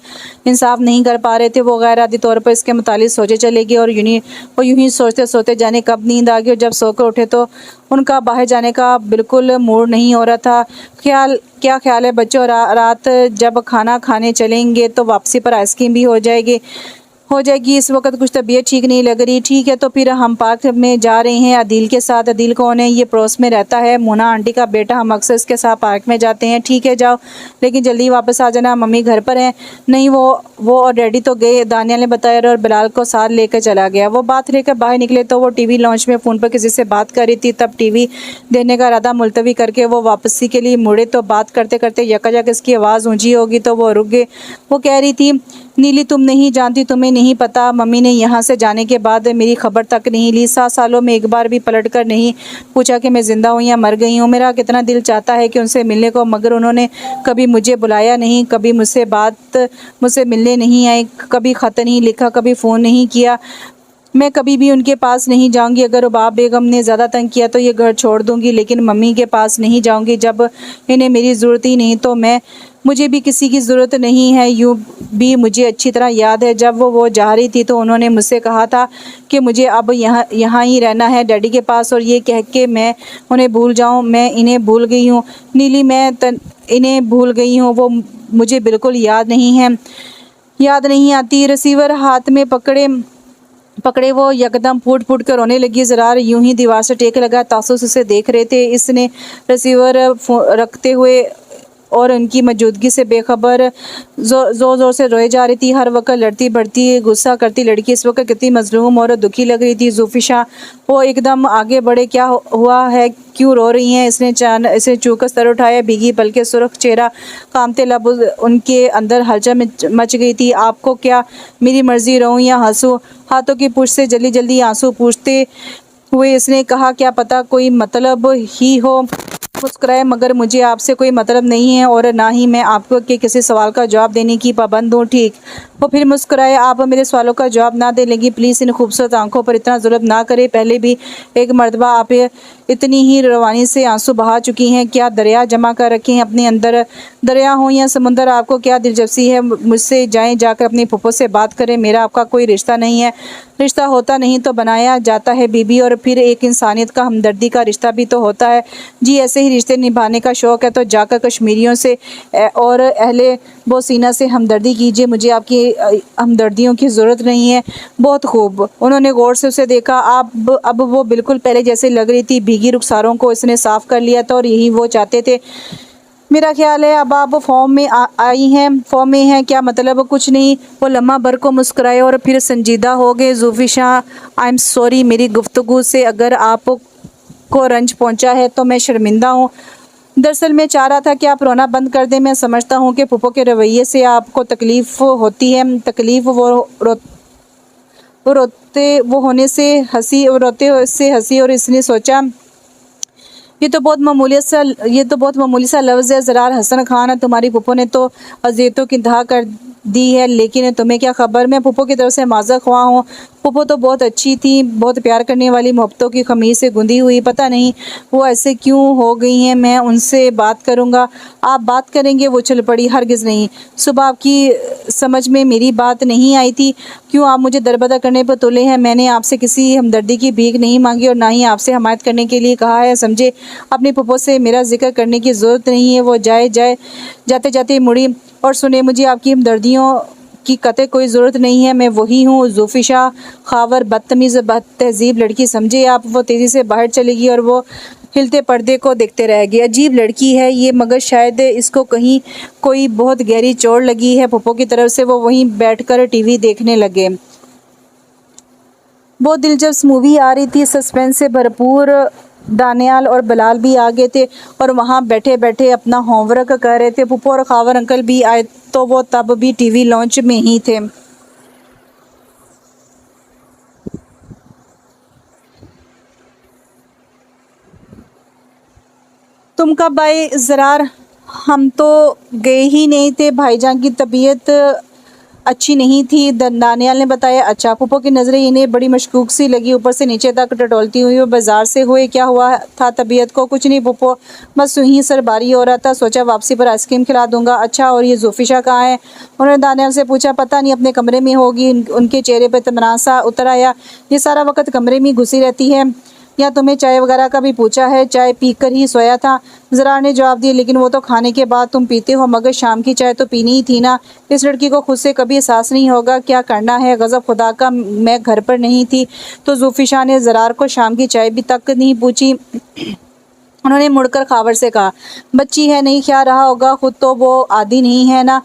इंसाफ नहीं कर पा रहे थे। वो गैर आदी तौर पर इसके मुतालिक सोचे चले गए, और यूं ही सोचते सोचते जाने कब नींद आ गई। और जब सोकर उठे तो उनका बाहर जाने का बिल्कुल मूड नहीं हो रहा था। क्या ख्याल है बच्चों, रात जब खाना खाने चलेंगे तो वापसी पर आइसक्रीम भी हो जाएगी। इस वक्त कुछ तबीयत ठीक नहीं लग रही। ठीक है, तो फिर हम पार्क में जा रहे हैं अदील के साथ। अदील कौन है? ये पड़ोस में रहता है, मोना आंटी का बेटा। हम अक्सर इसके साथ पार्क में जाते हैं। ठीक है, जाओ, लेकिन जल्दी वापस आ जाना। मम्मी घर पर हैं? नहीं, वो और डैडी तो गए, दानियाल ने बताया, और बिलाल को साथ लेकर चला गया। वो बात लेकर बाहर निकले तो वो टीवी लॉन्च में फ़ोन पर किसी से बात कर रही थी। तब टीवी देखने का इरादा मुलतवी करके वो वापसी के लिए मुड़े, तो बात करते करते यकायक इसकी आवाज़ ऊँची होगी तो वो रुक गए। वो कह रही थी, नीली तुम नहीं जानती, तुम्हें नहीं पता, मम्मी ने यहाँ से जाने के बाद मेरी खबर तक नहीं ली। 7 सालों में एक बार भी पलट कर नहीं पूछा कि मैं ज़िंदा हूँ या मर गई हूँ। मेरा कितना दिल चाहता है कि उनसे मिलने को, मगर उन्होंने कभी मुझे बुलाया नहीं, कभी मुझसे मिलने नहीं आए, कभी ख़त नहीं लिखा, कभी फ़ोन नहीं किया। मैं कभी भी उनके पास नहीं जाऊंगी। अगर रुबाब बेगम ने ज़्यादा तंग किया तो ये घर छोड़ दूंगी, लेकिन मम्मी के पास नहीं जाऊंगी। जब इन्हें मेरी ज़रूरत ही नहीं तो मुझे भी किसी की ज़रूरत नहीं है। यूँ भी मुझे अच्छी तरह याद है, जब वो जा रही थी तो उन्होंने मुझसे कहा था कि मुझे अब यहाँ ही रहना है डैडी के पास, और ये कह के मैं उन्हें भूल जाऊँ। मैं इन्हें भूल गई हूँ नीली, इन्हें भूल गई हूँ। वो मुझे बिल्कुल याद नहीं आती। रिसीवर हाथ में पकड़े पकड़े वो यकदम फूट फूट कर रोने लगी। ज़रार यूं ही दीवार से टेक लगा तासुस उसे देख रहे थे। इसने रिसीवर रखते हुए और उनकी मौजूदगी से बेखबर ज़ोर ज़ोर से रोए जा रही थी। हर वक्त लड़ती बढ़ती गुस्सा करती लड़की इस वक्त कितनी मजलूम और दुखी लग रही थी। ज़ुल्फ़िशा वो एकदम आगे बढ़े। क्या हुआ है, क्यों रो रही हैं? इसने चूकर सर उठाया। भीगी पलके, सुर्ख चेहरा, कांपते लब, उनके अंदर हलचल मच गई थी। आपको क्या मेरी मर्जी रोऊं या हंसूं? हाथों की पुश से जल्दी जल्दी आंसू पूछते हुए इसने कहा, क्या पता कोई मतलब ही हो। मुस्कुराए, मगर मुझे आपसे कोई मतलब नहीं है और ना ही मैं आपको के किसी सवाल का जवाब देने की पाबंद हूँ। ठीक। वो फिर मुस्कुराए, आप मेरे सवालों का जवाब ना दे लेंगी? प्लीज़ इन खूबसूरत आंखों पर इतना जुल्म ना करे। पहले भी एक मर्तबा आप इतनी ही रवानी से आंसू बहा चुकी हैं। क्या दरिया जमा कर रखे हैं अपने अंदर? दरिया हो या समुंदर, आपको क्या दिलचस्पी है मुझसे? जाएं, जाकर अपनी फूफो से बात करें। मेरा आपका कोई रिश्ता नहीं है। रिश्ता होता नहीं तो बनाया जाता है बीबी, और फिर एक इंसानियत का, हमदर्दी का रिश्ता भी तो होता है। जी, ऐसे ही रिश्ते निभाने का शौक़ है तो जाकर कश्मीरियों से और अहले बोसीना से हमदर्दी कीजिए। मुझे आपकी हमदर्दियों की ज़रूरत नहीं है। बहुत खूब। उन्होंने गौर से उसे देखा। अब वो बिल्कुल पहले जैसे लग रही थी। भीगी रुखसारों को इसने साफ़ कर लिया था और यही वो चाहते थे। मेरा ख्याल है अब आप फॉर्म में आई हैं। फॉर्म में हैं क्या मतलब? कुछ नहीं। वो लम्हा भर को मुस्कुराए और फिर संजीदा हो गए। ज़ुल्फ़िशा, आई एम सॉरी, मेरी गुफ्तगू से अगर आप को रंज पहुंचा है तो मैं शर्मिंदा हूँ। दरअसल मैं चाह रहा था कि आप रोना बंद कर दें। मैं समझता हूँ कि फूफो के रवैये से आपको तकलीफ़ होती है। तकलीफ़ वो होने से हंसी, और रोते से हंसी, और इसने सोचा ये तो बहुत मामूली सा लफ्ज़ है। ज़रार, हसन खान, तुम्हारी फूफो ने तो अज़ियतों की इंतहा कर दी है, लेकिन तुम्हें क्या खबर? मैं फूफो की तरफ से माज़ा ख्वाह हूँ। फूफो तो बहुत अच्छी थी, बहुत प्यार करने वाली, मोहब्बतों की ख़मीर से गुंदी हुई। पता नहीं वो ऐसे क्यों हो गई हैं। मैं उनसे बात करूँगा। आप बात करेंगे? वो चल पड़ी। हरगिज़ नहीं। सुबह आपकी समझ में मेरी बात नहीं आई थी। क्यों आप मुझे दरबदर करने पर तुले हैं? मैंने आपसे किसी हमदर्दी की भीख नहीं मांगी और ना ही आपसे हमायत करने के लिए कहा है। समझे, अपनी फूफो से मेरा जिक्र करने की ज़रूरत नहीं है। वो जाते जाते मुड़ी और सुने, मुझे आपकी हमदर्दियों की कतई कोई ज़रूरत नहीं है। मैं वही हूँ, ज़ुल्फ़िशा खावर, बदतमीज़ बदतहज़ीब लड़की। समझे आप? वो तेज़ी से बाहर चली गई और वो हिलते पर्दे को देखते रह गए। अजीब लड़की है ये, मगर शायद इसको कहीं कोई बहुत गहरी चोट लगी है फूफो की तरफ से। वो वहीं बैठकर टीवी देखने लगे। बहुत दिलचस्प मूवी आ रही थी, सस्पेंस से भरपूर। दानियाल और बिलाल भी आ गए थे और वहाँ बैठे बैठे अपना होमवर्क कर रहे थे। फूफो और खावर अंकल भी आए तो वो तब भी टीवी लॉन्च में ही थे। तुम कब आए ज़रार? हम तो गए ही नहीं थे, भाईजान की तबीयत अच्छी नहीं थी, दानियाल ने बताया। अच्छा। फूफो की नज़रें इन्हें बड़ी मशकूक सी लगी, ऊपर से नीचे तक टटोलती हुई। वो बाजार से हुए? क्या हुआ था तबीयत को? कुछ नहीं फूफो, बस यूं ही सर भारी हो रहा था, सोचा वापसी पर आइसक्रीम खिला दूंगा। अच्छा, और ये ज़ुल्फ़िशा कहाँ है? उन्होंने दानियाल से पूछा। पता नहीं, अपने कमरे में होगी। उनके चेहरे पर इत्मीनान सा उतर आया। ये सारा वक्त कमरे में घुसी रहती है या तुम्हें चाय वगैरह का भी पूछा है? चाय पीकर ही सोया था, ज़रार ने जवाब दिया। लेकिन वो तो खाने के बाद तुम पीते हो, मगर शाम की चाय तो पीनी ही थी ना। इस लड़की को खुद से कभी एहसास नहीं होगा क्या करना है। गज़ब खुदा का, मैं घर पर नहीं थी तो ज़ुल्फ़िशा ने ज़रार को शाम की चाय भी तक नहीं पूछी। उन्होंने मुड़कर खावर से कहा, बच्ची है, नहीं ख्याल रहा होगा, खुद तो वो आदी नहीं है ना।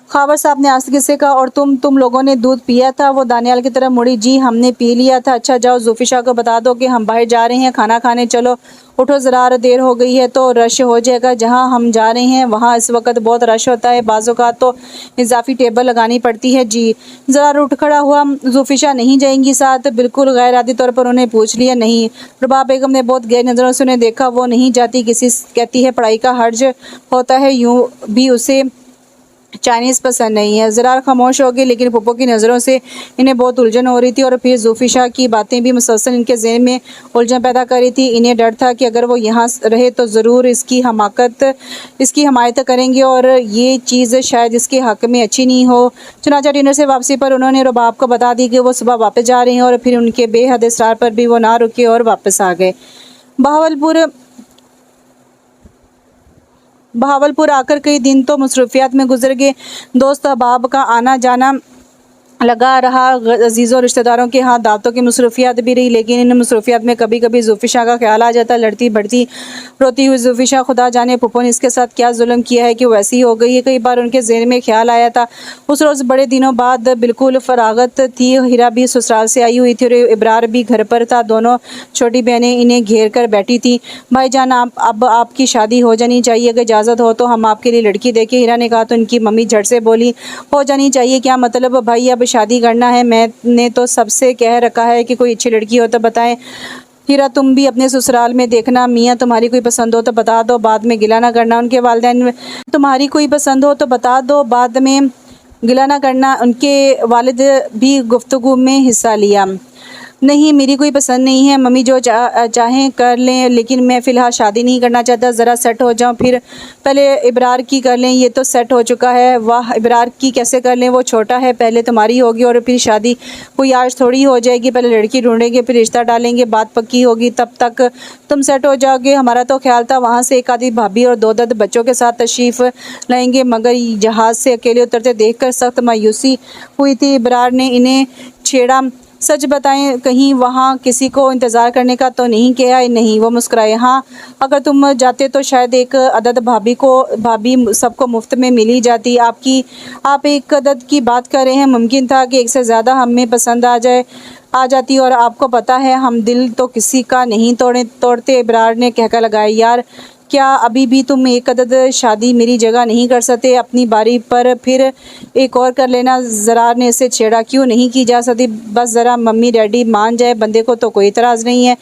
खावर साहब ने आस्ते से कहा, और तुम लोगों ने दूध पिया था? वो दानियाल की तरफ मुड़ी। जी, हमने पी लिया था। अच्छा, जाओ ज़ुल्फ़िशा को बता दो कि हम बाहर जा रहे हैं खाना खाने। चलो उठो, ज़रा देर हो गई है तो रश हो जाएगा। जहाँ हम जा रहे हैं वहाँ इस वक्त बहुत रश होता है, बाज़ औक़ात तो इजाफ़ी टेबल लगानी पड़ती है। जी। ज़रा उठ खड़ा हुआ। ज़ुल्फ़िशा नहीं जाएंगी साथ? बिल्कुल गैर आदी तौर पर उन्हें पूछ लिया। नहीं। रबाब बेगम ने बहुत गहरी नज़रों से उन्हें देखा। वो नहीं जाती। किसी कहती है पढ़ाई का हर्ज होता है, यूँ भी उसे चाइनीज़ पसंद नहीं है। ज़रार खामोश हो गई, लेकिन फूफो की नज़रों से इन्हें बहुत उलझन हो रही थी और फिर ज़ुल्फ़िशा की बातें भी मुसलसल इनके ज़हन में उलझन पैदा कर रही थी। इन्हें डर था कि अगर वो यहाँ रहे तो ज़रूर इसकी हमायत करेंगे और ये चीज़ शायद इसके हक़ में अच्छी नहीं हो। चुनांचे डिनर से वापसी पर उन्होंने रबाब को बता दी कि वो सुबह वापस जा रहे हैं और फिर उनके बेहद इसरार पर भी वो ना रुके और वापस आ गए। बहावलपुर आकर कई दिन तो मसरूफियात में गुजर गए। दोस्त अहबाब का आना जाना लगा रहा। अजीज़ों रिश्तेदारों के हाथ दावतों की मसरूफियात भी रही, लेकिन इन मसरूफियात में कभी कभी ज़ुल्फ़िशा का ख्याल आ जाता। लड़ती बढ़ती रोती हुई ज़ुल्फ़िशा, खुदा जाने पुप्पो ने इसके साथ क्या जुल्म किया है कि वो ऐसी हो गई है। कई बार उनके ज़हन में ख्याल आया था। उस रोज़ बड़े दिनों बाद बिल्कुल फरागत थी। हीरा भी ससुराल से आई हुई थी और इब्रार भी घर पर था। दोनों छोटी बहनें इन्हें घेर कर बैठी थी। भाईजान, अब आपकी शादी हो जानी चाहिए, अगर इजाज़त हो तो हम आपके लिए लड़की देखें। हीरा ने कहा तो उनकी मम्मी झट से बोली, हो जानी चाहिए क्या मतलब भाई, अब शादी करना है? मैंने तो सबसे कह रखा है कि कोई अच्छी लड़की हो तो बताएं। हीरा, तुम भी अपने ससुराल में देखना, मियाँ तुम्हारी कोई पसंद हो तो बता दो, बाद में गिला ना करना। उनके वालिदैन तुम्हारी कोई पसंद हो तो बता दो, बाद में गिला ना करना। उनके वालिद भी गुफ्तगू में हिस्सा लिया। नहीं, मेरी कोई पसंद नहीं है मम्मी, जो चाहें कर लें, लेकिन मैं फ़िलहाल शादी नहीं करना चाहता, ज़रा सेट हो जाऊं, फिर पहले इब्रार की कर लें, ये तो सेट हो चुका है। वाह, इब्रार की कैसे कर लें, वो छोटा है, पहले तुम्हारी होगी और फिर शादी कोई आज थोड़ी हो जाएगी। पहले लड़की ढूंढेंगे, फिर रिश्ता डालेंगे, बात पक्की होगी, तब तक तुम सेट हो जाओगे। हमारा तो ख्याल था वहाँ से एक आधी भाभी और दो दर्द बच्चों के साथ तशरीफ़ लाएंगे, मगर जहाज़ से अकेले उतरते देखकर सख्त मायूसी हुई थी। इब्रार ने इन्हें छेड़ा, सच बताएं, कहीं वहाँ किसी को इंतज़ार करने का तो नहीं किया? नहीं, वो मुस्कुराए। हाँ, अगर तुम जाते तो शायद एक अदद भाभी सबको मुफ्त में मिल ही जाती। आप एक अदद की बात कर रहे हैं, मुमकिन था कि एक से ज़्यादा हमें पसंद आ जाती, और आपको पता है हम दिल तो किसी का नहीं तोड़ते। इब्रार ने कहकर लगाया, यार क्या अभी भी तुम एक अदद शादी मेरी जगह नहीं कर सकते? अपनी बारी पर फिर एक और कर लेना। ज़रार ने इसे छेड़ा, क्यों नहीं की जा सकती? बस ज़रा मम्मी डैडी मान जाए, बंदे को तो कोई इतराज़ नहीं है।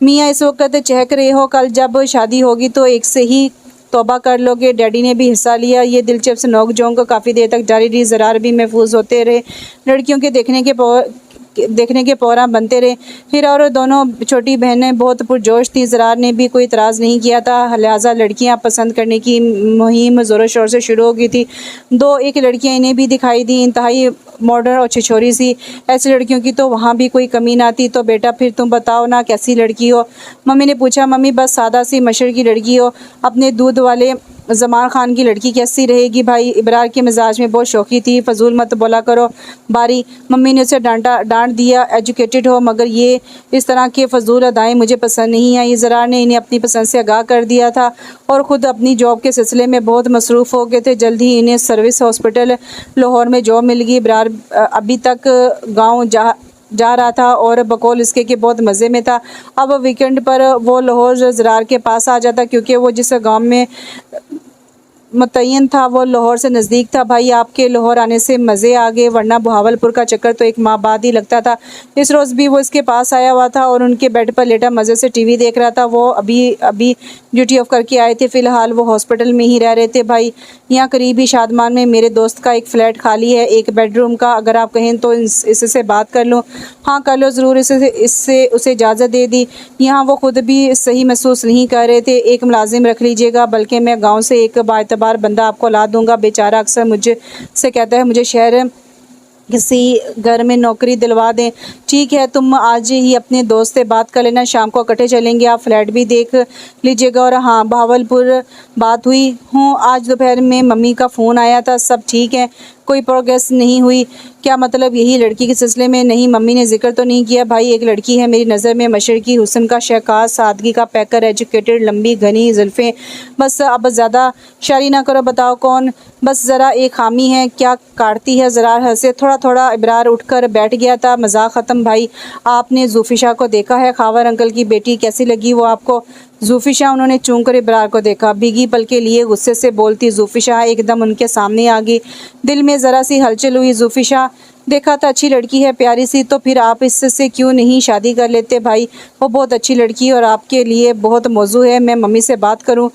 मियाँ इस वक्त चहक रहे हो, कल जब शादी होगी तो एक से ही तौबा कर लोगे। डैडी ने भी हिस्सा लिया। ये दिलचस्प नोक-झोंक काफ़ी देर तक जारी रही। ज़रार भी महफूज होते रहे, लड़कियों के देखने के प्रोग्राम बनते रहे। हीरा और दोनों छोटी बहनें बहुत पुरजोश थी। ज़रार ने भी कोई इतराज़ नहीं किया था, लिहाजा लड़कियां पसंद करने की मुहिम ज़ोरों शोर से शुरू हो गई थी। दो एक लड़कियां इन्हें भी दिखाई दी, इंतहाई मॉडर्न और छिछोरी सी। ऐसी लड़कियों की तो वहाँ भी कोई कमी ना थी। तो बेटा फिर तुम बताओ ना, कैसी लड़की हो? मम्मी ने पूछा। मम्मी, बस सादा सी मशर की लड़की हो। अपने दूध वाले ज़मान खान की लड़की कैसी रहेगी भाई? इब्रार के मिजाज में बहुत शौकी थी। फजूल मत बोला करो बारी, मम्मी ने उसे डांट दिया। एजुकेटेड हो, मगर ये इस तरह के फजूल अदाएँ मुझे पसंद नहीं आई। ज़रार ने इन्हें अपनी पसंद से आगाह कर दिया था और ख़ुद अपनी जॉब के सिलसिले में बहुत मसरूफ़ हो गए थे। जल्द ही इन्हें सर्विस हॉस्पिटल लाहौर में जॉब मिल गई। इब्रार अभी तक गाँव जा रहा था और बकौल इसके कि बहुत मज़े में था। अब वीकेंड पर वो लाहौर ज़रार के पास आ जाता, क्योंकि वो जिस गांव में मुतय्यन था वो लाहौर से नज़दीक था। भाई, आपके लाहौर आने से मज़े आ गए, वरना बहावलपुर का चक्कर तो एक माह बाद ही लगता था। इस रोज़ भी वो इसके पास आया हुआ था और उनके बेड पर लेटा मज़े से टीवी देख रहा था। वो अभी ड्यूटी ऑफ करके आए थे, फ़िलहाल वो हॉस्पिटल में ही रह रहे थे। भाई, यहाँ करीब ही शादमान में मेरे दोस्त का एक फ़्लैट खाली है, एक बेडरूम का, अगर आप कहें तो इससे बात कर लो। हाँ, कर लो ज़रूर। इससे उसे इजाज़त दे दी। यहाँ वो ख़ुद भी सही महसूस नहीं कर रहे थे। एक मुलाजिम रख लीजिएगा, बल्कि मैं गाँव से एक बार बंदा आपको ला दूंगा। बेचारा अक्सर मुझे से कहता है मुझे शहर किसी घर में नौकरी दिलवा दें। ठीक है, तुम आज ही अपने दोस्त से बात कर लेना, शाम को इकट्ठे चलेंगे, आप फ्लैट भी देख लीजिएगा। और हाँ, भावलपुर बात हुई हूँ, आज दोपहर में मम्मी का फ़ोन आया था, सब ठीक है, कोई प्रोग्रेस नहीं हुई? क्या मतलब यही लड़की के सिलसिले में? नहीं, मम्मी ने जिक्र तो नहीं किया। भाई, एक लड़की है मेरी नज़र में, मशरकी हुस्न का शहकार, सादगी का पैकर, एजुकेटेड, लंबी घनी जुल्फ़ें, बस अब ज़्यादा शायरी ना करो, बताओ कौन? बस ज़रा एक खामी है। क्या काटती है? ज़रार हंसे। थोड़ा इब्रार उठकर बैठ गया था। मजाक ख़त्म। भाई, आपने ज़ुल्फ़िशा को देखा है? खावर अंकल की बेटी, कैसी लगी वो आपको? ज़ुल्फ़िशा, उन्होंने चूम कर इब्रार को देखा। भीगी पलके लिए गुस्से से बोलती ज़ुल्फ़िशा एकदम उनके सामने आ गई। दिल में ज़रा सी हलचल हुई। ज़ुल्फ़िशा, देखा था, अच्छी लड़की है, प्यारी सी, तो फिर आप इससे क्यों नहीं शादी कर लेते? भाई, वो बहुत अच्छी लड़की है और आपके लिए बहुत मौजू है, मैं मम्मी से बात करूं?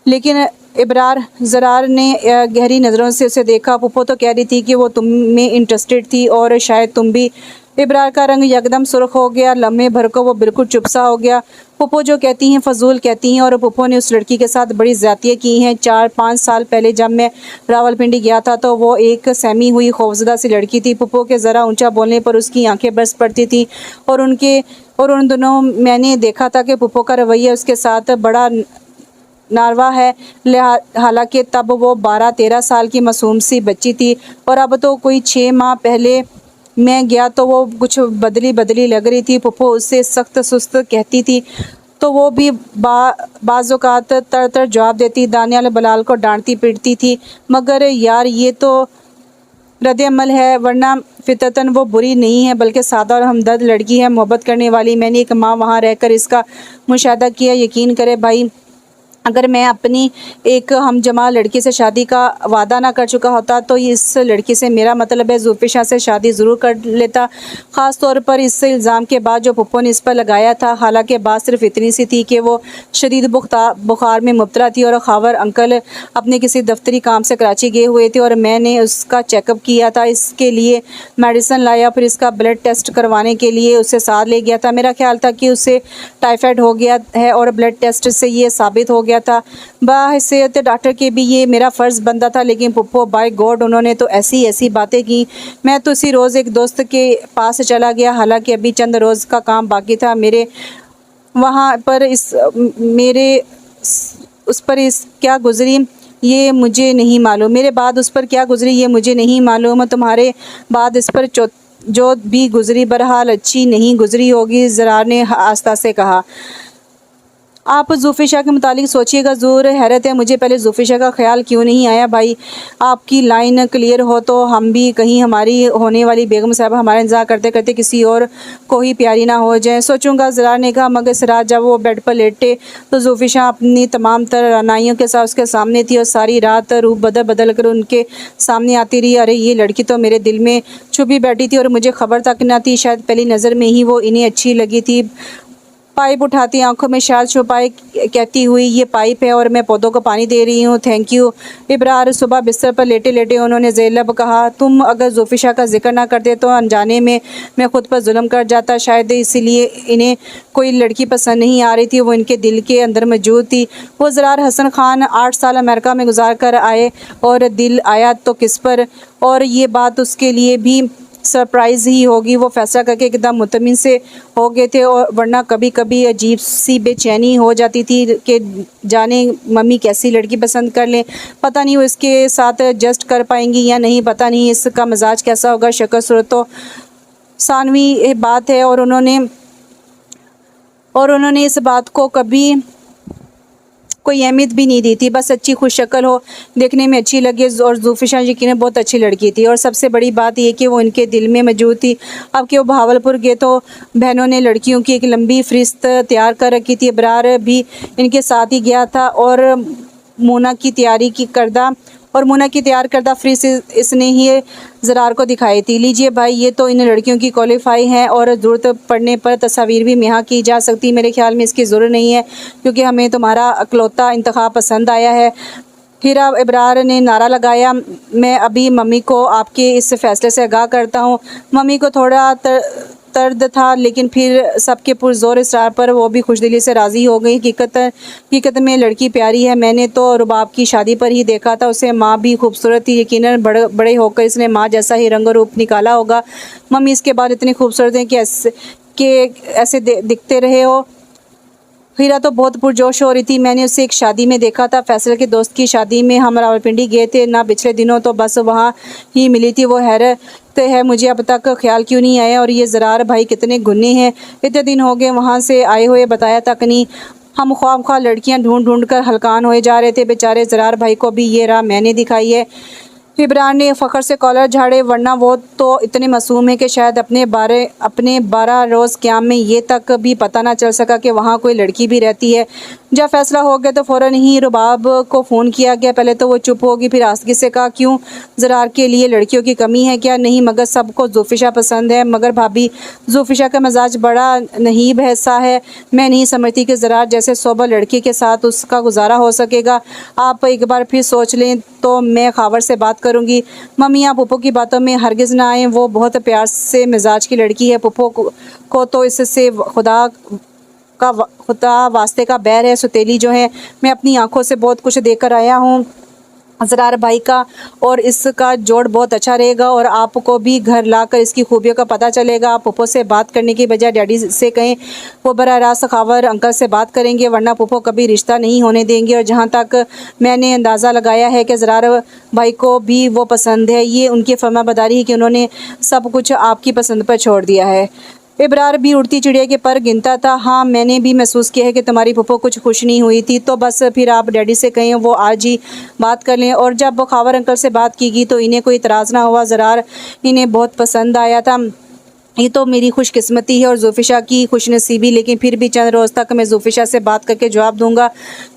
लेकिन ज़रार ने गहरी नज़रों से उसे देखा। पुप्पो तो कह रही थी कि वो तुम में इंटरेस्टेड थी और शायद तुम भी। इब्रार का रंग यकदम सुर्ख हो गया। लम्हे भर को वो बिल्कुल चुपसा हो गया। पुप्पो जो कहती हैं फजूल कहती हैं, और पुप्पो ने उस लड़की के साथ बड़ी ज़्यादतियाँ की हैं। 4-5 साल पहले जब मैं रावलपिंडी गया था तो वो एक सहमी हुई खौफजदा सी लड़की थी। पुप्पो के ज़रा ऊंचा बोलने पर उसकी आंखें बरस पड़ती थी और उन दिनों मैंने देखा था कि पुप्पो का रवैया उसके साथ बड़ा नारवा है। हालांकि तब वो 12-13 साल की मासूम सी बच्ची थी और अब तो कोई 6 माह पहले मैं गया तो वो कुछ बदली बदली लग रही थी। फुप्पो उससे सख्त सुस्त कहती थी तो वो भी बाज़-औक़ात तर जवाब देती। दानियाल बलाल को डांटती पीटती थी, मगर यार ये तो रद्द-ए-अमल है, वरना फ़ितरतन वो बुरी नहीं है बल्कि सादा और हमदर्द लड़की है, मोहब्बत करने वाली। मैंने एक माँ वहाँ रहकर इसका मुशाहिदा किया। यकीन करे भाई, अगर मैं अपनी एक हमजमा लड़की से शादी का वादा ना कर चुका होता तो इस लड़की से, मेरा मतलब है ज़ुल्फ़िशा से, शादी ज़रूर कर लेता। ख़ास तौर पर इस इल्ज़ाम के बाद जो पुप्पो ने इस पर लगाया था। हालांकि बात सिर्फ इतनी सी थी कि वो शदीद बुखार में मुब्तला थी और खावर अंकल अपने किसी दफ्तरी काम से कराची गए हुए थे और मैंने उसका चेकअप किया था। इसके लिए मेडिसिन लाया, फिर इसका ब्लड टेस्ट करवाने के लिए उसे साथ ले गया था। मेरा ख्याल था कि उसे टाइफाइड हो गया है और ब्लड टेस्ट से ये साबित हो गया था। बाहैसियत डॉक्टर के भी ये मेरा फ़र्ज़ बनता था, लेकिन पुप्पो बाय गॉड उन्होंने तो ऐसी ऐसी बातें की। मैं तो इसी रोज़ एक दोस्त के पास चला गया, हालांकि अभी चंद रोज़ का काम बाकी था। मेरे वहाँ पर उस पर इस क्या गुज़री ये मुझे नहीं मालूम। मेरे बाद उस पर क्या गुज़री ये मुझे नहीं मालूम। तुम्हारे बाद इस पर जो भी गुज़री बहरहाल अच्छी नहीं गुज़री होगी, ज़रार ने आस्ता से कहा। आप ज़ुल्फ़िशा के मुतालिक सोचिएगा। ज़रूर हैरत है मुझे, पहले ज़ुल्फ़िशा का ख्याल क्यों नहीं आया भाई। आपकी लाइन क्लियर हो तो हम भी कहीं हमारी होने वाली बेगम साहब हमारा इंतज़ार करते करते किसी और को ही प्यारी ना हो जाए, सोचूंगा ज़रार ने कहा। मगर सिराज जब वो बेड पर लेटे तो ज़ुल्फ़िशा अपनी तमाम तर रानाइयों के साथ उसके सामने थी और सारी रात रूप बदल बदल कर उनके सामने आती रही। अरे ये लड़की तो मेरे दिल में छुपी बैठी थी और मुझे ख़बर तक न थी। शायद पहली नज़र में ही वो इन्हें अच्छी लगी थी। पाइप उठाती, आंखों में शाल छुपाए कहती हुई, ये पाइप है और मैं पौधों को पानी दे रही हूँ, थैंक यू। इब्रार सुबह बिस्तर पर लेटे लेटे उन्होंने ज़ेलब कहा, तुम अगर ज़ुल्फ़िशा का जिक्र ना करते तो अनजाने में मैं ख़ुद पर जुल्म कर जाता। शायद इसीलिए इन्हें कोई लड़की पसंद नहीं आ रही थी, वो इनके दिल के अंदर मौजूद थी। वो ज़रार हसन ख़ान 8 साल अमेरिका में गुजार कर आए और दिल आया तो किस पर, और ये बात उसके लिए भी सरप्राइज़ ही होगी। वो फैसला करके एकदम मुतमिन से हो गए थे, और वरना कभी कभी अजीब सी बेचैनी हो जाती थी कि जाने मम्मी कैसी लड़की पसंद कर लें, पता नहीं वो इसके साथ एडजस्ट कर पाएंगी या नहीं, पता नहीं इसका मिजाज कैसा होगा। शक्ल सूरत तो सानवी बात है और उन्होंने इस बात को कभी कोई अहमियत भी नहीं दी थी। बस अच्छी खुश शक्ल हो, देखने में अच्छी लगे, और ज़ुल्फ़िशा यकीनन बहुत अच्छी लड़की थी। और सबसे बड़ी बात ये कि वो इनके दिल में मौजूद थी। अब कि वो बहावलपुर गए तो बहनों ने लड़कियों की एक लंबी फ़हरिस्त तैयार कर रखी थी। इब्रार भी इनके साथ ही गया था और मोना की तैयार करदा फ़हरिस्त इसने ही ज़रार को दिखाई थी। लीजिए भाई, ये तो इन लड़कियों की क्वालिफ़ाई हैं और ज़रूरत पड़ने पर तस्वीर भी यहाँ की जा सकती। मेरे ख्याल में इसकी ज़रूरत नहीं है, क्योंकि हमें तुम्हारा अकलौता इंतखाब पसंद आया है। फिर अब इब्रार ने नारा लगाया, मैं अभी मम्मी को आपके इस फ़ैसले से आगाह करता हूँ। मम्मी को थोड़ा तर्द था, लेकिन फिर सबके पुरज़ोर इसरार पर वो भी खुशदिली से राज़ी हो गई। हकीकत में लड़की प्यारी है। मैंने तो रुबाब की शादी पर ही देखा था उसे, माँ भी खूबसूरत थी। यकीनन बड़े होकर इसने माँ जैसा ही रंग रूप निकाला होगा। मम्मी इसके बाद इतनी खूबसूरत हैं कि ऐसे दिखते रहे हो। हीरा तो बहुत पुरजोश हो रही थी। मैंने उसे एक शादी में देखा था, फैसल के दोस्त की शादी में। हम रावलपिंडी गए थे ना पिछले दिनों, तो बस वहाँ ही मिली थी। वो हैरत है मुझे अब तक ख्याल क्यों नहीं आया। और ये ज़रार भाई कितने गुन्ने हैं, इतने दिन हो गए वहाँ से आए हुए, बताया तक नहीं। हम ख्वाह लड़कियाँ ढूंढ कर हलकान होए जा रहे थे। बेचारे ज़रार भाई को भी ये राह मैंने दिखाई है। इब्रार ने फ़ख्र से कॉलर झाड़े, वरना वो तो इतने मासूम है कि शायद अपने 12 रोज़ क़याम में ये तक भी पता ना चल सका कि वहाँ कोई लड़की भी रहती है। जब फैसला हो गया तो फ़ौरन ही रुबाब को फ़ोन किया गया। पहले तो वो चुप होगी, फिर आसगी से कहा, क्यों ज़रार के लिए लड़कियों की कमी है क्या? नहीं, मगर सबको ज़ुल्फ़िशा पसंद है। मगर भाभी, ज़ुल्फ़िशा का मिजाज बड़ा नहीब ऐसा है, मैं नहीं समझती कि ज़रार जैसे सोबर लड़की के साथ उसका गुजारा हो सकेगा। आप एक बार फिर सोच लें तो मैं खावर से बात करूँगी। मम्मी आप पुप्पो की बातों में हरगिज़ ना आएँ, वो बहुत प्यार से मिजाज की लड़की है। पुप्पो को तो इससे खुदा वास्ते का बैर है। सुतेली जो है, मैं अपनी आंखों से बहुत कुछ देख कर आया हूँ। ज़रार भाई का और इसका जोड़ बहुत अच्छा रहेगा और आपको भी घर लाकर इसकी खूबियों का पता चलेगा। आप पुप्पो से बात करने की बजाय डैडी से कहें, वो बराह रास्त खबर अंकल से बात करेंगे, वरना पुप्पो कभी रिश्ता नहीं होने देंगे। और जहाँ तक मैंने अंदाज़ा लगाया है कि ज़रार भाई को भी वो पसंद है, ये उनकी फरमाबरदारी है कि उन्होंने सब कुछ आपकी पसंद पर छोड़ दिया है। इब्रार भी उड़ती चिड़िया के पर गिनता था। हाँ, मैंने भी महसूस किया है कि तुम्हारी पुप्पो कुछ खुश नहीं हुई थी, तो बस फिर आप डैडी से कहें वो आज ही बात कर लें। और जब खावर अंकल से बात की गई तो इन्हें कोई इतराज़ ना हुआ। ज़रार इन्हें बहुत पसंद आया था। ये तो मेरी खुशकिस्मती है और ज़ुल्फ़िशा की खुशनसीबी, लेकिन फिर भी चंद रोज़ तक मैं ज़ुल्फ़िशा से बात करके जवाब दूंगा।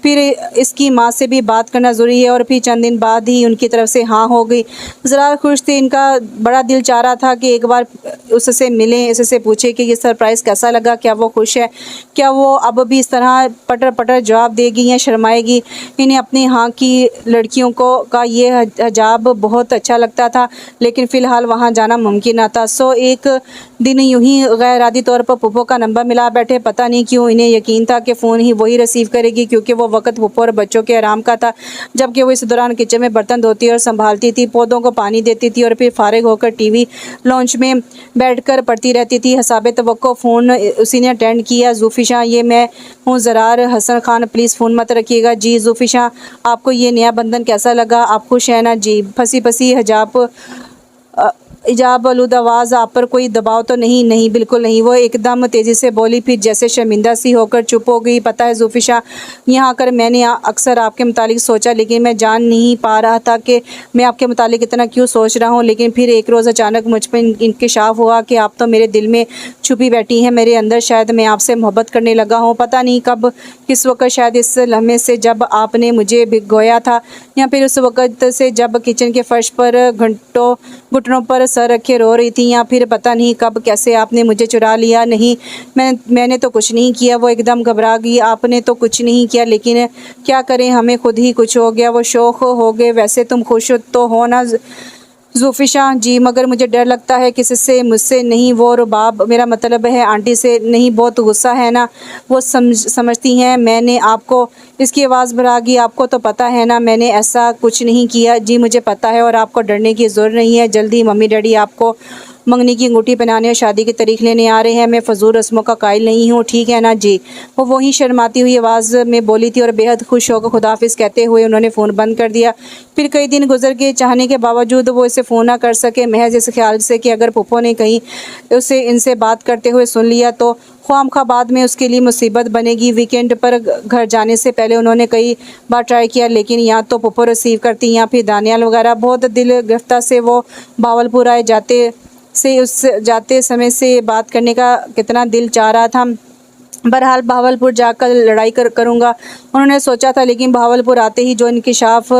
फिर इसकी माँ से भी बात करना ज़रूरी है। और फिर चंद दिन बाद ही उनकी तरफ से हाँ हो गई। ज़रा खुश थे, इनका बड़ा दिल चाह रहा था कि एक बार उससे मिलें, इससे पूछे कि ये सरप्राइज़ कैसा लगा, क्या वो खुश है, क्या वो अब भी इस तरह पटर पटर जवाब देगी या शर्माएगी। इन्हें अपनी हाँ की लड़कियों को का ये हिजाब बहुत अच्छा लगता था, लेकिन फ़िलहाल वहाँ जाना मुमकिन ना था। सो एक दिन यूं ही गैर इरादी तौर पर पुप्पो का नंबर मिला बैठे। पता नहीं क्यों इन्हें यकीन था कि फ़ोन ही वही रिसीव करेगी, क्योंकि वो वक्त पुप्पो और बच्चों के आराम का था, जबकि वो इस दौरान किचन में बर्तन धोती और संभालती थी, पौधों को पानी देती थी और फिर फारिग होकर टीवी लॉन्च में बैठकर पढ़ती रहती थी। हिसाब तवक्को फ़ोन उसी ने अटेंड किया। ज़ुल्फ़िशा, ये मैं हूँ ज़रार हसन खान, प्लीज़ फ़ोन मत रखिएगा। जी ज़ुल्फ़िशा, आपको ये नया बंधन कैसा लगा, आप खुश हैं ना? जी। फंसी फंसी इजाब आलूद आवाज़, आप पर कोई दबाव तो नहीं? नहीं, बिल्कुल नहीं। वो एकदम तेज़ी से बोली, फिर जैसे शर्मिंदा सी होकर चुप हो गई। पता है ज़ुल्फ़िशा, यहाँ आकर मैंने अक्सर आपके मुतालिक सोचा, लेकिन मैं जान नहीं पा रहा था कि मैं आपके मुतालिक इतना क्यों सोच रहा हूँ। लेकिन फिर एक रोज़ अचानक मुझ पर इंकशाफ हुआ कि आप तो मेरे दिल में छुपी बैठी हैं, मेरे अंदर। शायद मैं आपसे मोहब्बत करने लगा हूँ, पता नहीं कब, किस वक्त, शायद इस लम्हे से जब आपने मुझे भिगोया था, या फिर उस वक्त से जब किचन के फर्श पर घुटनों पर सर रखे रो रही थी, या फिर पता नहीं कब कैसे आपने मुझे चुरा लिया। नहीं, मैंने तो कुछ नहीं किया। वो एकदम घबरा गई। आपने तो कुछ नहीं किया, लेकिन क्या करें, हमें खुद ही कुछ हो गया, वो शौक हो गए। वैसे तुम खुश तो हो ना ज़ुल्फ़िशा? जी, मगर मुझे डर लगता है किससे, मुझसे नहीं। वो रुबाब, मेरा मतलब है आंटी से। नहीं, बहुत गुस्सा है ना, वो समझती हैं मैंने आपको। इसकी आवाज़ भरा गई। आपको तो पता है ना मैंने ऐसा कुछ नहीं किया। जी, मुझे पता है और आपको डरने की ज़रूरत नहीं है। जल्दी मम्मी डैडी आपको मंगनी की अंगूठी पहनाने और शादी की तारीख लेने आ रहे हैं। मैं फ़जूल रस्मों का कायल नहीं हूँ, ठीक है ना? जी। वो वहीं शर्माती हुई आवाज़ में बोली थी और बेहद खुश होकर खुदाफिज़ कहते हुए उन्होंने फ़ोन बंद कर दिया। फिर कई दिन गुजर गए, चाहने के बावजूद वो इसे फ़ोन ना कर सके, महज इस ख्याल से कि अगर पुप्पो ने कहीं उसे इनसे बात करते हुए सुन लिया तो ख्वामखा बाद में उसके लिए मुसीबत बनेगी। वीकेंड पर घर जाने से पहले उन्होंने कई बार ट्राई किया, लेकिन या तो पुप्पो रिसीव करती या फिर दानियाल वगैरह। बहुत दिल गिरफ्तार से वो भावलपुर आए। जाते समय से बात करने का कितना दिल चाह रहा था। बहरहाल भावलपुर जाकर लड़ाई करूँगा उन्होंने सोचा था, लेकिन भावलपुर आते ही जो इंकिशाफ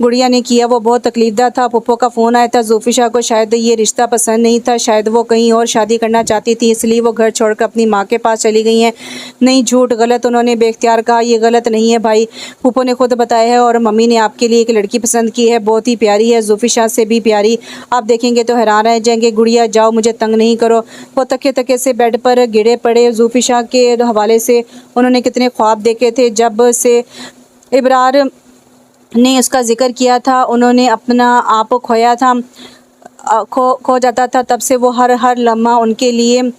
गुड़िया ने किया वो बहुत तकलीफदा था। पुप्पो का फ़ोन आया था। ज़ुल्फ़िशा को शायद ये रिश्ता पसंद नहीं था, शायद वो कहीं और शादी करना चाहती थी, इसलिए वो घर छोड़कर अपनी माँ के पास चली गई हैं। नहीं, झूठ, गलत, उन्होंने बेख्तियार कहा। ये गलत नहीं है भाई, पुप्पो ने खुद बताया है और मम्मी ने आपके लिए एक लड़की पसंद की है, बहुत ही प्यारी है, ज़ुल्फ़िशा से भी प्यारी। आप देखेंगे तो हैरान रह जाएंगे। गुड़िया जाओ, मुझे तंग नहीं करो। वो तके तके से बेड पर गिरे पड़े। ज़ुल्फ़िशा के हवाले से उन्होंने कितने ख्वाब देखे थे। जब से इब्रार ने उसका जिक्र किया था, उन्होंने अपना आप खोया था, खो जाता था, तब से वो हर लम्हा उनके लिए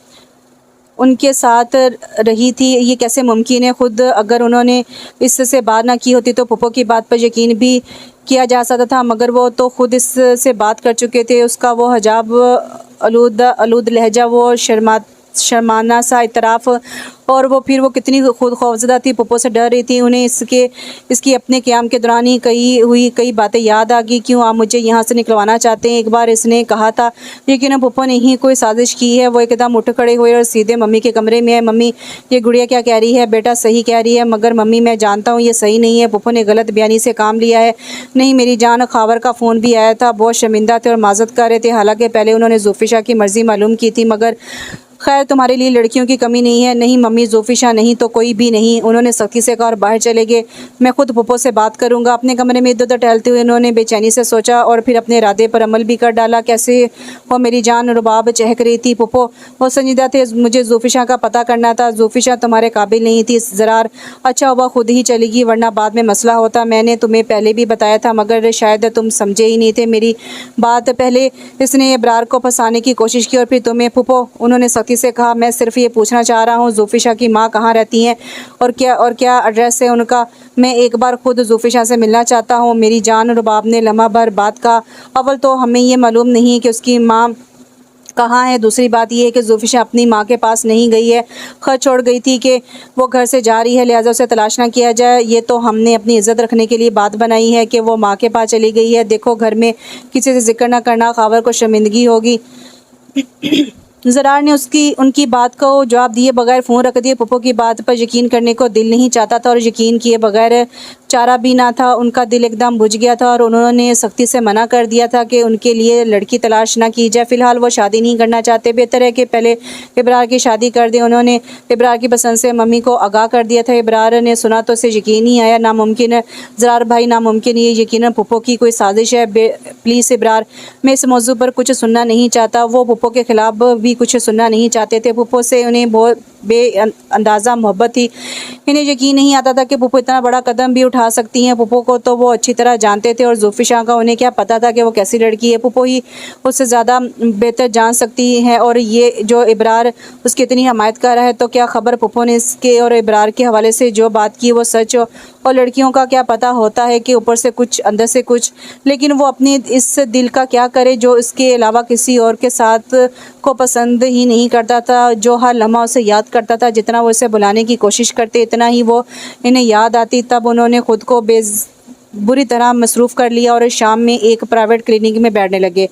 उनके साथ रही थी। ये कैसे मुमकिन है? खुद अगर उन्होंने इससे बात ना की होती तो पुप्पो की बात पर यकीन भी किया जा सकता था, मगर वो तो खुद इससे बात कर चुके थे। उसका वो हिजाब आलूद लहजा, वो शर्माना सा इतराफ़, और वो फिर वो कितनी खुद खौफज़दा थी, पुप्पो से डर रही थी। उन्हें इसकी अपने क़याम के दौरान ही कई बातें याद आ गई। क्यों आप मुझे यहाँ से निकलवाना चाहते हैं? एक बार इसने कहा था, लेकिन पुप्पो ने ही कोई साजिश की है। वो एकदम उठ खड़े हुए और सीधे मम्मी के कमरे में है। मम्मी, ये गुड़िया क्या कह रही है? बेटा सही कह रही है, मगर मम्मी मैं जानता हूँ ये सही नहीं है। पुप्पो ने गलत बयानी से काम लिया है। नहीं मेरी जान, खावर का फ़ोन भी आया था, बहुत शर्मिंदा थे और माजरत कर रहे थे। हालांकि पहले उन्होंने ज़ुल्फ़िशा की मर्ज़ी मालूम की थी, मगर खैर तुम्हारे लिए लड़कियों की कमी नहीं है। नहीं मम्मी, जोफिशा नहीं तो कोई भी नहीं, उन्होंने सख्ती से कहा और बाहर चले गए। मैं खुद पुप्पो से बात करूंगा। अपने कमरे में इधर उधर टहलते हुए उन्होंने बेचैनी से सोचा और फिर अपने इरादे पर अमल भी कर डाला। कैसे वो मेरी जान रुबाब चहक रही थी। पुप्पो वो संजीदा थे, मुझे जोफिशा का पता करना था। जोफिशा तुम्हारे काबिल नहीं थी ज़रार। अच्छा हुआ खुद ही चली गई, वरना बाद में मसला होता। मैंने तुम्हें पहले भी बताया था मगर शायद तुम समझे ही नहीं थे मेरी बात। पहले इसने इब्रार को फंसाने की कोशिश की और फिर तुम्हें। पुप्पो उन्होंने सख्ती से कहा, मैं सिर्फ ये पूछना चाह रहा हूँ जोफिशा की माँ कहाँ रहती हैं और क्या एड्रेस है उनका। मैं एक बार खुद जोफिशा से मिलना चाहता हूँ। मेरी जान रुबाब ने लम्हा भर बात कहा। अव्वल तो हमें ये मालूम नहीं कि उसकी माँ कहाँ है, दूसरी बात यह है कि जोफिशा अपनी माँ के पास नहीं गई है, खत छोड़ गई थी कि वो घर से जा रही है, लिहाजा उसे तलाश ना किया जाए। ये तो हमने अपनी इज्जत रखने के लिए बात बनाई है कि वो माँ के पास चली गई है। देखो घर में किसी से जिक्र ना करना, खावर को शर्मिंदगी होगी। ज़रार ने उनकी बात को जवाब दिए बगैर फ़ोन रख दिए। पुप्पो की बात पर यकीन करने को दिल नहीं चाहता था और यकीन किए बगैर चारा भी ना था। उनका दिल एकदम बुझ गया था और उन्होंने सख्ती से मना कर दिया था कि उनके लिए लड़की तलाश ना की जाए। फ़िलहाल वो शादी नहीं करना चाहते, बेहतर है कि पहले इब्रार की शादी कर दें। उन्होंने इब्रार की पसंद से मम्मी को आगाह कर दिया था। इब्रार ने सुना तो उसे यकीन नहीं आया। नामुमकिन है ज़रार भाई, नामुमकिन, ये यकीनन पुप्पो की कोई साजिश है। प्लीज़ इब्रार, मैं इस मौजू पर कुछ सुनना नहीं चाहता। वो पुप्पो के ख़िलाफ़ भी कुछ सुनना नहीं चाहते थे। पुप्पो से उन्हें बहुत बेअंदाज़ा मोहब्बत थी। इन्हें यकीन नहीं आता था कि पुप्पो इतना बड़ा कदम भी उठा सकती हैं। पुप्पो को तो वो अच्छी तरह जानते थे और जोफिशा का उन्हें क्या पता था कि वो कैसी लड़की है। पुप्पो ही उससे ज़्यादा बेहतर जान सकती है और ये जो इब्रार उसकी इतनी हमायत कर रहा है तो क्या खबर पुप्पो ने इसके और इब्रार के हवाले से जो बात की वो सच हो। और लड़कियों का क्या पता होता है कि ऊपर से कुछ अंदर से कुछ, लेकिन वो अपने इस दिल का क्या करे जो इसके अलावा किसी और के साथ को पसंद ही नहीं करता था, जो हर लम्हा उसे याद करता था। जितना वो इसे बुलाने की कोशिश करते इतना ही वो इन्हें याद आती। तब उन्होंने खुद को बुरी तरह मसरूफ़ कर लिया और शाम में एक प्राइवेट क्लिनिक में बैठने लगे।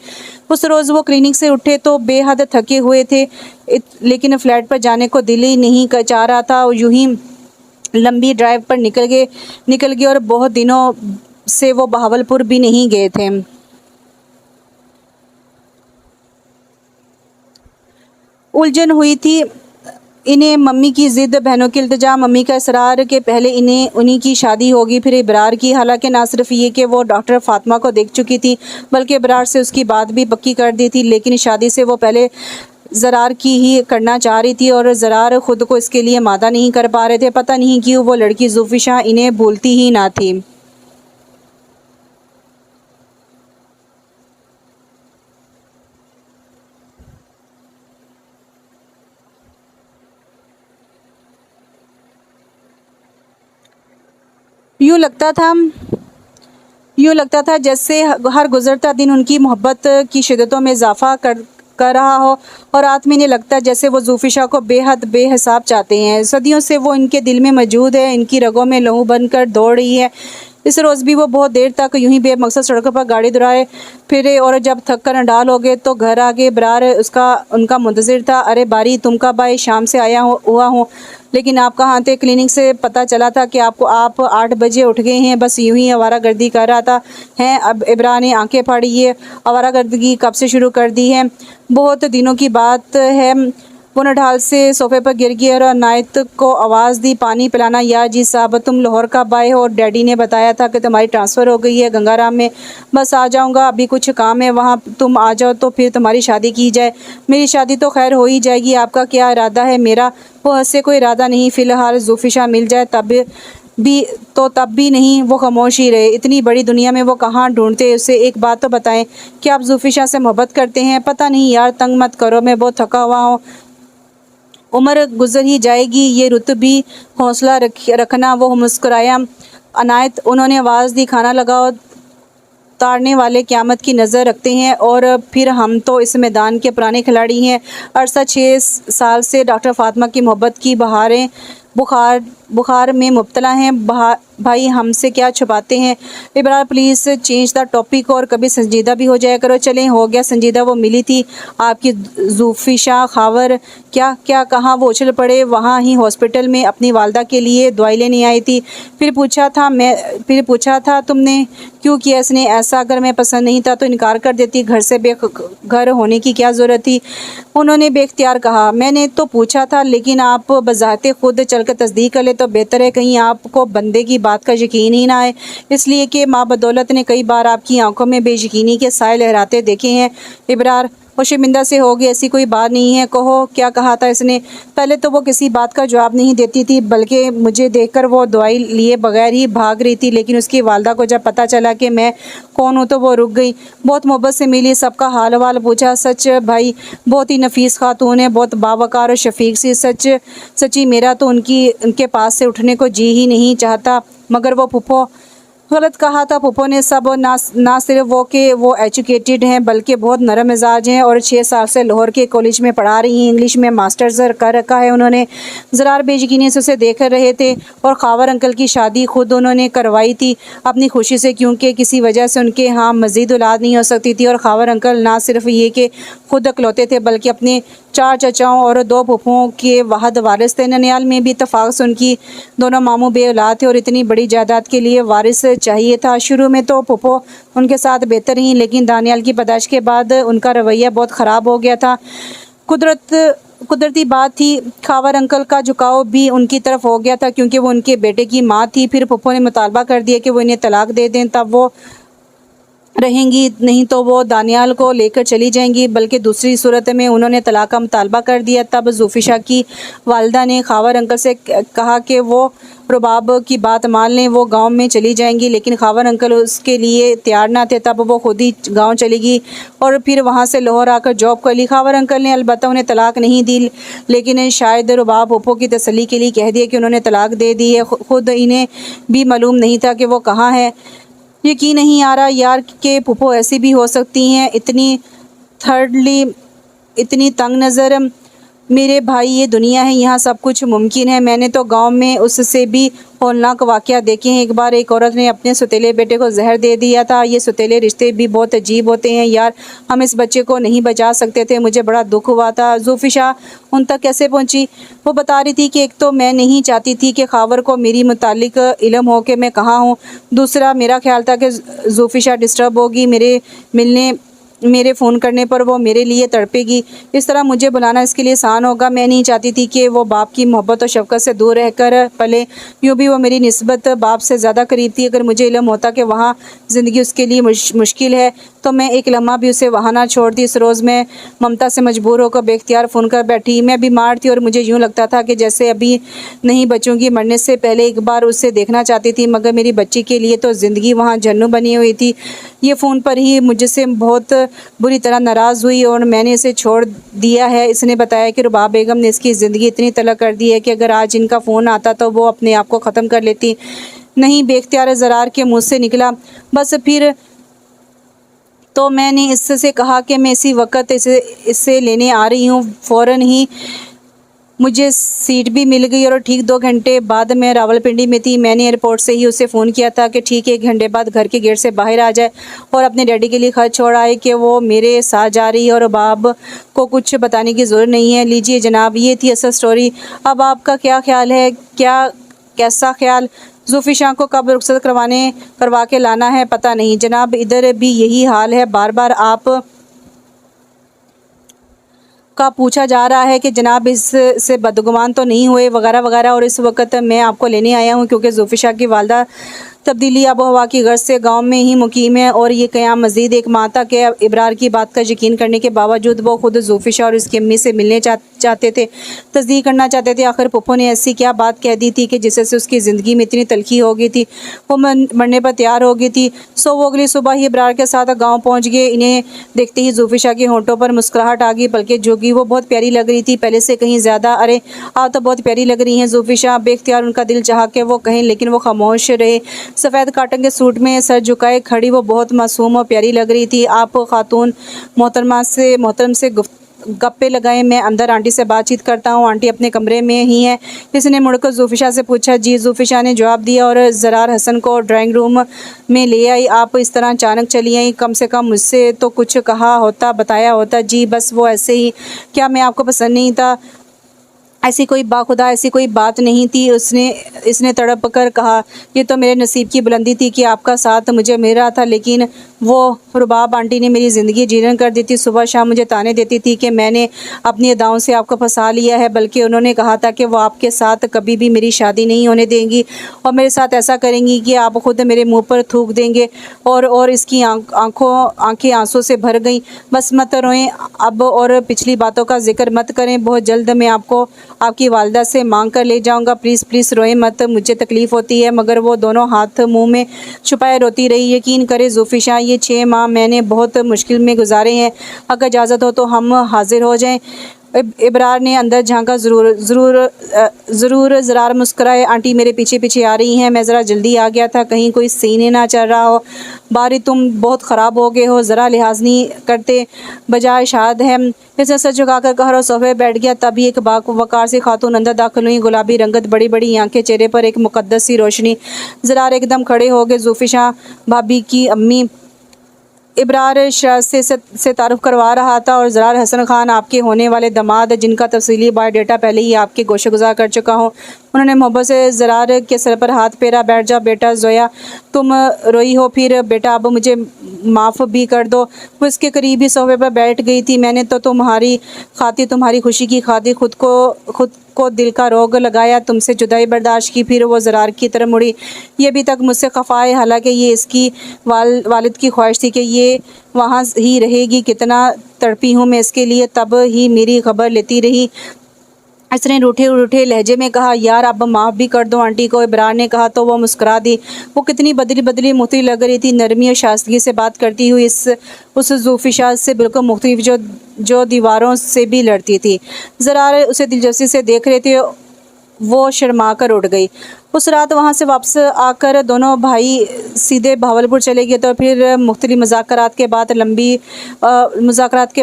उस रोज़ वो क्लिनिक से उठे तो बेहद थके हुए थे, लेकिन फ्लैट पर जाने को दिल ही नहीं चाह रहा था। यूं ही लंबी ड्राइव पर निकल गए और बहुत दिनों से वो बहावलपुर भी नहीं गए थे। उलझन हुई थी इन्हें मम्मी की ज़िद, बहनों की इल्तिजा, मम्मी का इसरार के पहले उन्हीं की शादी होगी, फिर इब्रार की। हालांकि ना सिर्फ ये कि वो डॉक्टर फातिमा को देख चुकी थी बल्कि इब्रार से उसकी बात भी पक्की कर दी थी, लेकिन शादी से वो पहले ज़रार की ही करना चाह रही थी और ज़रार ख़ुद को इसके लिए मादा नहीं कर पा रहे थे। पता नहीं क्यों वो लड़की जोफिशा इन्हें भूलती ही ना थी। यूँ लगता था जैसे हर गुज़रता दिन उनकी मोहब्बत की शिद्दतों में इजाफ़ा कर रहा हो और रात में इन्हें लगता जैसे वो जोफिशा को बेहद बेहिसाब चाहते हैं। सदियों से वो इनके दिल में मौजूद है, इनकी रगों में लहू बनकर दौड़ रही है। इस रोज़ भी वो बहुत देर तक यूं ही बेमकसद सड़कों पर गाड़ी दुराए फिरे और जब थक कर नडाल हो गए तो घर आ गए। इब्रार उनका मुंतज़िर था। अरे बारी, तुम कब आए? शाम से हुआ हूँ, लेकिन आप कहाँ थे? क्लिनिक से पता चला था कि आप 8 बजे उठ गए हैं। बस यूं ही आवारागर्दी कर रहा था। हैं अब इब्रार ने आंखें फाड़ी, ये आवारागर्दी कब से शुरू कर दी है? बहुत दिनों की बात है। वो नढाल से सोफे पर गिर गई और अनायत को आवाज़ दी, पानी पिलाना। यार जी साहब, तुम लाहौर कब आए हो? और डैडी ने बताया था कि तुम्हारी ट्रांसफ़र हो गई है गंगाराम में। बस आ जाऊंगा, अभी कुछ काम है वहाँ, तुम आ जाओ तो फिर तुम्हारी शादी की जाए। मेरी शादी तो खैर हो ही जाएगी, आपका क्या इरादा है? मेरा वो हंसे, कोई इरादा नहीं, फ़िलहाल जोफिशा मिल जाए तब भी नहीं। वो खामोश ही रहे। इतनी बड़ी दुनिया में वो कहाँ ढूंढते उसे? एक बात तो बताएं, क्या आप जोफिशा से मोहब्बत करते हैं? पता नहीं यार, तंग मत करो, मैं बहुत थका हुआ हूँ, उम्र गुजर ही जाएगी, ये रुत भी हौसला रखना। वो मुस्कुराया। अनायत, उन्होंने आवाज़ दी, खाना लगाओ, तारने वाले क़यामत की नज़र रखते हैं और फिर हम तो इस मैदान के पुराने खिलाड़ी हैं। अरसा 6 साल से डॉक्टर फातिमा की मोहब्बत की बुखार में मुब्तला हैं। भाई हमसे क्या छुपाते हैं। Ibrar please change the topic और कभी संजीदा भी हो जाया करो। चलें हो गया संजीदा, वो मिली थी आपकी ज़ूफ़िशा खावर, क्या क्या कहाँ वो उछल पड़े वहाँ ही हॉस्पिटल में अपनी वालदा के लिए दवाई लेने आई थी। फिर पूछा था तुमने क्यों किया इसने ऐसा, अगर मैं पसंद नहीं था तो इनकार कर देती, घर से बेघर होने की क्या ज़रूरत थी। उन्होंने बेख्तियार कहा, मैंने तो पूछा था लेकिन आप बज़ाते खुद चलकर तस्दीक कर ले तो बेहतर है, कहीं आपको बंदे की बात का यकीन ही ना आए। इसलिए कि माँ बदौलत ने कई बार आपकी आंखों में बेयकीनी के साए लहराते देखे हैं। इब्रार वो शर्मिंदा से होगी, ऐसी कोई बात नहीं है, कहो क्या कहा था इसने। पहले तो वो किसी बात का जवाब नहीं देती थी, बल्कि मुझे देखकर वो दवाई लिए बगैर ही भाग रही थी। लेकिन उसकी वालदा को जब पता चला कि मैं कौन हूँ तो वो रुक गई। बहुत मोहब्बत से मिली, सबका हाल वाल पूछा। सच भाई बहुत ही नफीस खातून है, बहुत बावकार और शफीक सी। सच्ची मेरा तो उनके पास से उठने को जी ही नहीं चाहता। मगर वो फूफो गलत कहा था फूफो ने। सब ना सिर्फ वो कि वो एजुकेटेड हैं बल्कि बहुत नरम मिजाज हैं और 6 साल से लाहौर के कॉलेज में पढ़ा रही हैं। इंग्लिश में मास्टर्स कर रखा है उन्होंने। ज़रार बेयकीनी से उसे देख रहे थे और खावर अंकल की शादी खुद उन्होंने करवाई थी अपनी खुशी से, क्योंकि किसी वजह से उनके यहाँ मज़ीद औलाद नहीं हो सकती थी। और खावर अंकल ना सिर्फ ये कि खुद अकलौते थे बल्कि अपने 4 चचाओं और 2 फूफों के वाहद वारिस थे। ननियाल में भी इत्तफाक से उनकी दोनों मामू बे औलाद थे और इतनी बड़ी जायदाद के लिए वारिस चाहिए था। शुरू में तो फूफो उनके साथ बेहतर रहीं, लेकिन दानियाल की पैदाइश के बाद उनका रवैया बहुत ख़राब हो गया था। कुदरती बात थी, खावर अंकल का झुकाव भी उनकी तरफ हो गया था क्योंकि वो उनके बेटे की माँ थी। फिर फूफो ने मुतालबा कर दिया कि वो इन्हें तलाक दे दें, तब वो रहेंगी, नहीं तो वो दानियाल को लेकर चली जाएंगी। बल्कि दूसरी सूरत में उन्होंने तलाक का मुतालबा कर दिया। तब ज़ूफ़िशा की वालदा ने खावर अंकल से कहा कि वो रुबाब की बात मान लें, वो गांव में चली जाएंगी। लेकिन खावर अंकल उसके लिए तैयार ना थे। तब वो खुद ही गांव चली गई और फिर वहां से लाहौर आकर जॉब कर ली। खावर अंकल ने अलबत्ता उन्हें तलाक नहीं दी, लेकिन शायद रुबाब फूफो की तसल्ली के लिए कह दिया कि उन्होंने तलाक दे दी है। खुद इन्हें भी मालूम नहीं था कि वो कहाँ है। यकीन नहीं आ रहा यार कि फूफो ऐसी भी हो सकती हैं, इतनी तंग नज़र। मेरे भाई ये दुनिया है, यहाँ सब कुछ मुमकिन है। मैंने तो गांव में उससे भी हौलनाक वाक़या देखे हैं। एक बार एक औरत ने अपने सौतेले बेटे को जहर दे दिया था। ये सौतेले रिश्ते भी बहुत अजीब होते हैं यार, हम इस बच्चे को नहीं बचा सकते थे, मुझे बड़ा दुख हुआ था। ज़ूफ़िशा उन तक कैसे पहुंची? वो बता रही थी कि एक तो मैं नहीं चाहती थी कि खावर को मेरी मुतालिक इल्म हो कि मैं कहाँ हूँ। दूसरा मेरा ख्याल था कि ज़ूफ़िशा डिस्टर्ब होगी, मेरे फ़ोन करने पर वो मेरे लिए तड़पेगी, इस तरह मुझे बुलाना इसके लिए आसान होगा। मैं नहीं चाहती थी कि वो बाप की मोहब्बत और शफ़क़त से दूर रहकर पले। यूँ भी वो मेरी निस्बत बाप से ज़्यादा करीब थी। अगर मुझे इल्म होता कि वहाँ ज़िंदगी उसके लिए मुश्किल है तो मैं एक लम्हा भी उसे वहाँ ना छोड़ती। इस रोज़ मैं ममता से मजबूर होकर बेख्तियार फ़ोन कर बैठी। मैं बीमार थी और मुझे यूँ लगता था कि जैसे अभी नहीं बचूँगी। मरने से पहले एक बार उसे देखना चाहती थी, मगर मेरी बच्ची के लिए तो ज़िंदगी वहाँ जन्नत बनी हुई थी। ये फ़ोन पर ही मुझसे बहुत बुरी तरह नाराज़ हुई और मैंने इसे छोड़ दिया है। इसने बताया कि रुबाब बेगम ने इसकी ज़िंदगी इतनी तलख कर दी है कि अगर आज इनका फ़ोन आता तो वो अपने आप को ख़त्म कर लेती। नहीं, बेख्तियार ज़रार के मुँह से निकला। बस फिर तो मैंने इससे कहा कि मैं इसी वक्त इससे लेने आ रही हूँ। फ़ौरन ही मुझे सीट भी मिल गई और ठीक 2 घंटे बाद मैं रावलपिंडी में थी। मैंने एयरपोर्ट से ही उसे फ़ोन किया था कि ठीक 1 घंटे बाद घर के गेट से बाहर आ जाए और अपने डैडी के लिए खत छोड़ आए कि वो मेरे साथ जा रही है और बाब को कुछ बताने की ज़रूरत नहीं है। लीजिए जनाब, ये थी असल स्टोरी। अब आपका क्या ख्याल है? कैसा ख्याल? ज़ूफ़िशा को कब रुखसत करवा के लाना है पता नहीं जनाब, इधर भी यही हाल है। बार बार आप का पूछा जा रहा है कि जनाब इससे बदगुमान तो नहीं हुए वगैरह वगैरह। और इस वक्त मैं आपको लेने आया हूँ क्योंकि ज़ूफ़िशा की वालदा तब्दीली आबो हवा की गर्ज से गांव में ही मुकीम है और ये क़याम मज़ीद 1 माह तक है। इब्रार की बात का यकीन करने के बावजूद वो खुद ज़ूफ़िशा और उसकी अम्मी से मिलने चाहते थे, तस्दीक करना चाहते थे। आखिर फूफो ने ऐसी क्या बात कह दी थी कि जिससे उसकी ज़िंदगी में इतनी तलखी हो गई थी, वो मरने पर तैयार हो गई थी। सो वो अगली सुबह ही इब्रार के साथ गाँव पहुँच गए। इन्हें देखते ही ज़ूफ़िशा के होंठों पर मुस्कुराहट आ गई, बल्कि जोगी वो बहुत प्यारी लग रही थी, पहले से कहीं ज़्यादा। अरे आप तो बहुत प्यारी लग रही हैं ज़ूफ़िशा। बेख्तियार उनका दिल चाहा कि वो कहें, लेकिन वो खामोश रहे। सफ़ेद काटन के सूट में सर झुकाए खड़ी वो बहुत मासूम और प्यारी लग रही थी। आप खातून मोहतरम से गप्पे लगाए, मैं अंदर आंटी से बातचीत करता हूँ, आंटी अपने कमरे में ही हैं। इसने मुड़कर ज़ुल्फ़िशा से पूछा। जी। ज़ुल्फ़िशा ने जवाब दिया और ज़रार हसन को ड्राइंग रूम में ले आई। आप इस तरह अचानक चली आई, कम से कम मुझसे तो कुछ कहा होता, बताया होता। जी बस वो ऐसे ही। क्या मैं आपको पसंद नहीं था? ऐसी कोई बाखुदा ऐसी कोई बात नहीं थी। इसने तड़प कर कहा। ये तो मेरे नसीब की बुलंदी थी कि आपका साथ मुझे मिल रहा था, लेकिन वो रुबाब आंटी ने मेरी ज़िंदगी जीर्ण कर दी थी। सुबह शाम मुझे ताने देती थी कि मैंने अपनी अदाओं से आपको फंसा लिया है, बल्कि उन्होंने कहा था कि वो आपके साथ कभी भी मेरी शादी नहीं होने देंगी और मेरे साथ ऐसा करेंगी कि आप खुद मेरे मुंह पर थूक देंगे। और इसकी आंखें आंसू से भर गईं। बस मत रोएं अब और पिछली बातों का जिक्र मत करें। बहुत जल्द मैं आपको आपकी वालिदा से मांग कर ले जाऊंगा। प्लीज़ प्लीज़ रोएं मत, मुझे तकलीफ़ होती है। मगर वो दोनों हाथ मुंह में छुपाए रोती रही। यकीन करें ज़ुल्फ़िशा, ये 6 माह मैंने बहुत मुश्किल में गुजारे हैं। अगर इजाज़त हो तो हम हाजिर हो जाएं। इब्रार ने अंदर झांका। ज़रूर। ज़रार मुस्कुराए। आंटी मेरे पीछे पीछे आ रही हैं, मैं ज़रा जल्दी आ गया था, कहीं कोई सीन ना चल रहा हो। बारी तुम बहुत ख़राब हो गए हो, ज़रा लिहाज नहीं करते बजाय शायद है। फिर सर झुकाकर कहा और सोफे बैठ गया। तभी एक वकार सी खातून अंदर दाखिल हुई। गुलाबी रंगत, बड़ी बड़ी आंखें, चेहरे पर एक मुकद्दस सी रोशनी। ज़रार एकदम खड़े हो गए। ज़ुल्फ़िशा भाभी की अम्मी। इब्रार शरारत से तारुफ करवा रहा था। और ज़रार हसन खान आपके होने वाले दामाद, जिनका तफसीली बायोडाटा पहले ही आपके गोशेगुजार कर चुका हूँ। उन्होंने मोहब्बत से ज़रार के सर पर हाथ फेरा। बैठ जाओ बेटा ज़ोया, तुम रोई हो फिर? बेटा अब मुझे माफ़ भी कर दो। वो इसके करीब ही सोफे पर बैठ गई थी। मैंने तो तुम्हारी खातिर, तुम्हारी खुशी की खातिर खुद को दिल का रोग लगाया, तुमसे जुदाई बर्दाश्त की। फिर वो ज़रार की तरफ मुड़ी। ये अभी तक मुझसे खफा है, हालांकि ये इसकी वालिद की ख्वाहिश थी कि ये वहाँ ही रहेगी। कितना तड़पी हूँ मैं इसके लिए, तब ही मेरी खबर लेती रही। इसने रूठे लहजे में कहा। यार अब माफ़ भी कर दो आंटी को। इब्रार ने कहा तो वो मुस्कुरा दी। वो कितनी बदली मुख्तलिफ लग रही थी, नरमी और शास्तगी से बात करती हुई उस ज़ुल्फ़िशा से बिल्कुल मुख्तलिफ, जो दीवारों से भी लड़ती थी। ज़रार उसे दिलचस्पी से देख रहे थे। वो शर्मा कर उठ गई। उस रात वहाँ से वापस आकर दोनों भाई सीधे भावलपुर चले गए। तो फिर मुख्तलिफ मुज़ाकरात के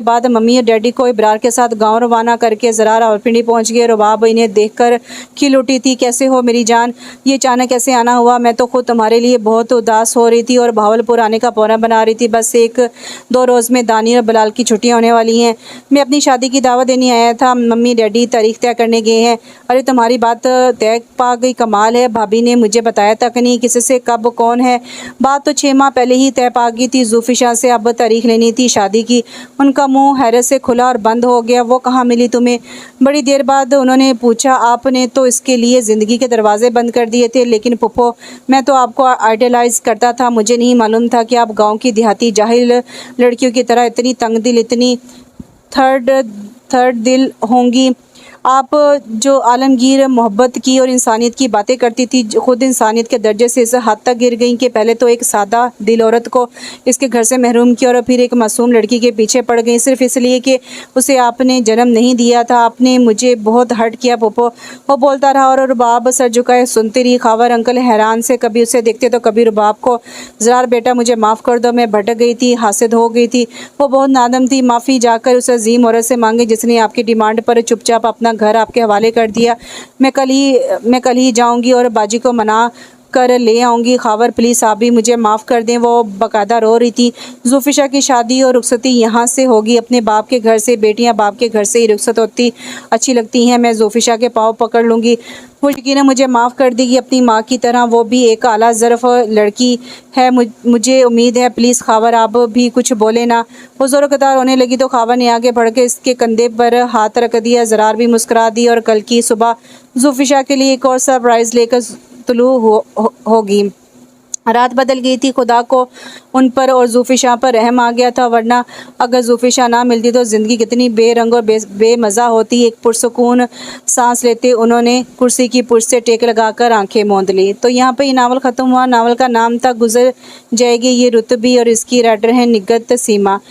बाद मम्मी और डैडी को इब्रार के साथ गांव रवाना करके ज़रार रावलपिंडी पहुँच गए। रुबाब इन्हें देखकर खिल उठी थी। कैसे हो मेरी जान? ये अचानक कैसे आना हुआ? मैं तो खुद तुम्हारे लिए बहुत उदास हो रही थी और भावलपुर आने का प्रोग्राम बना रही थी। बस 1-2 रोज़ में दानी और बलाल की छुट्टियाँ होने वाली हैं। मैं अपनी शादी की दावत देने आया था। मम्मी डैडी तारीख तय करने गए हैं। अरे तुम्हारी बात तय पा गई, कमाल है। भाभी ने मुझे बताया तक नहीं किससे कब कौन है। बात तो 6 माह पहले ही तय पा गई थी। ज़ुल्फ़िशा से अब तारीख लेनी थी शादी की। उनका मुंह हैरत से खुला और बंद हो गया। वो कहाँ मिली तुम्हें? बड़ी देर बाद उन्होंने पूछा। आपने तो इसके लिए ज़िंदगी के दरवाजे बंद कर दिए थे। लेकिन पुप्पो, मैं तो आपको आइडलाइज़ करता था। मुझे नहीं मालूम था कि आप गाँव की देहाती जाहिल लड़कियों की तरह इतनी तंग दिल, इतनी थर्ड दिल होंगी। आप जो आलमगीर मोहब्बत की और इंसानियत की बातें करती थी, खुद इंसानियत के दर्जे से इस हद तक गिर गई कि पहले तो एक सादा दिल औरत को इसके घर से महरूम किया और फिर एक मासूम लड़की के पीछे पड़ गई सिर्फ इसलिए कि उसे आपने जन्म नहीं दिया था। आपने मुझे बहुत हर्ट किया पुप्पो। वो बोलता रहा और रुबाब सर झुकाए सुनती रही। खावर अंकल हैरान से कभी उसे देखते तो कभी रुबाब को। ज़रार बेटा मुझे माफ़ कर दो, मैं भटक गई थी, हासिद हो गई थी। वो बहुत नादम थी। माफ़ी जाकर उस अजीम औरत से मांगे जिसने आपकी डिमांड पर चुपचाप अपना घर आपके हवाले कर दिया। मैं कल ही जाऊंगी और बाजी को मना कर ले आऊँगी। खावर प्लीज़ आप भी मुझे माफ़ कर दें। वो बाकायदा रो रही थी। ज़ुल्फ़िशा की शादी और रुखसती यहाँ से होगी, अपने बाप के घर से। बेटियाँ बाप के घर से ही रुखसत होती अच्छी लगती हैं। मैं ज़ुल्फ़िशा के पाँव पकड़ लूँगी। वो यकीनन मुझे माफ़ कर देगी अपनी माँ की तरह। वो भी एक आला ज़रफ़ लड़की है, मुझे उम्मीद है। प्लीज़ खावर आप भी कुछ बोले ना। वो ज़ोर कतार रोने लगी तो खावर ने आगे बढ़ के इसके कंधे पर हाथ रख दिया। ज़रार भी मुस्कुरा दी और कल की सुबह ज़ुल्फ़िशा के लिए एक और सरप्राइज़ लेकर तुलू होगी। रात बदल गई थी। खुदा को उन पर और ज़ुल्फ़िशा पर रहम आ गया था, वरना अगर ज़ुल्फ़िशा ना मिलती तो ज़िंदगी कितनी बेरंग और बेमज़ा होती। एक पुरसुकून सांस लेते उन्होंने कुर्सी की पुर्श से टेक लगाकर आंखें मूंद ली। तो यहाँ पे ये नावल ख़त्म हुआ। नावल का नाम था गुज़र जाएगी ये रुत भी और इसकी राइटर है निगत सीमा।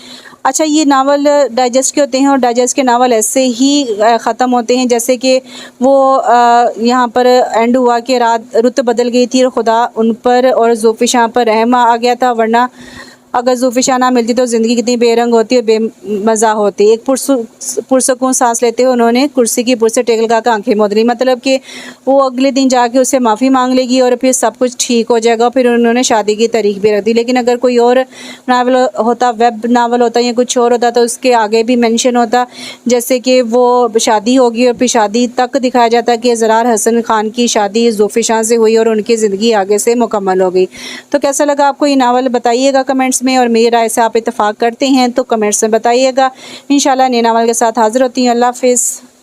अच्छा, ये नावल डाइजेस्ट के होते हैं और डाइजेस्ट के नावल ऐसे ही ख़त्म होते हैं जैसे कि वो यहाँ पर एंड हुआ कि रुत बदल गई थी और खुदा उन पर और ज़ुल्फ़िशा पर रहम आ गया था, वरना अगर ज़ुल्फ़ी शाह ना मिलती तो ज़िंदगी कितनी बेरंग होती और बेमज़ा होती। एक पुरसकून सांस लेते हुए उन्होंने कुर्सी की पुर से टेकल का आंखें मूंद ली, मतलब कि वो अगले दिन जाके उससे माफ़ी मांग लेगी और फिर सब कुछ ठीक हो जाएगा। फिर उन्होंने शादी की तारीख भी रख दी। लेकिन अगर कोई और नावल होता, वेब नावल होता या कुछ और होता, तो उसके आगे भी मेंशन होता, जैसे कि वो शादी होगी और फिर शादी तक दिखाया जाता कि ज़रार हसन खान की शादी ज़ुल्फ़ी शाह से हुई और उनकी ज़िंदगी आगे से मुकम्मल हो गई। तो कैसा लगा आपको ये नावल बताइएगा कमेंट्स में, और मेरी राय से आप इत्तेफाक करते हैं तो कमेंट्स में बताइएगा। इंशाल्लाह नए नावल के साथ हाज़िर होती हूँ। अल्लाह हाफ़िज़।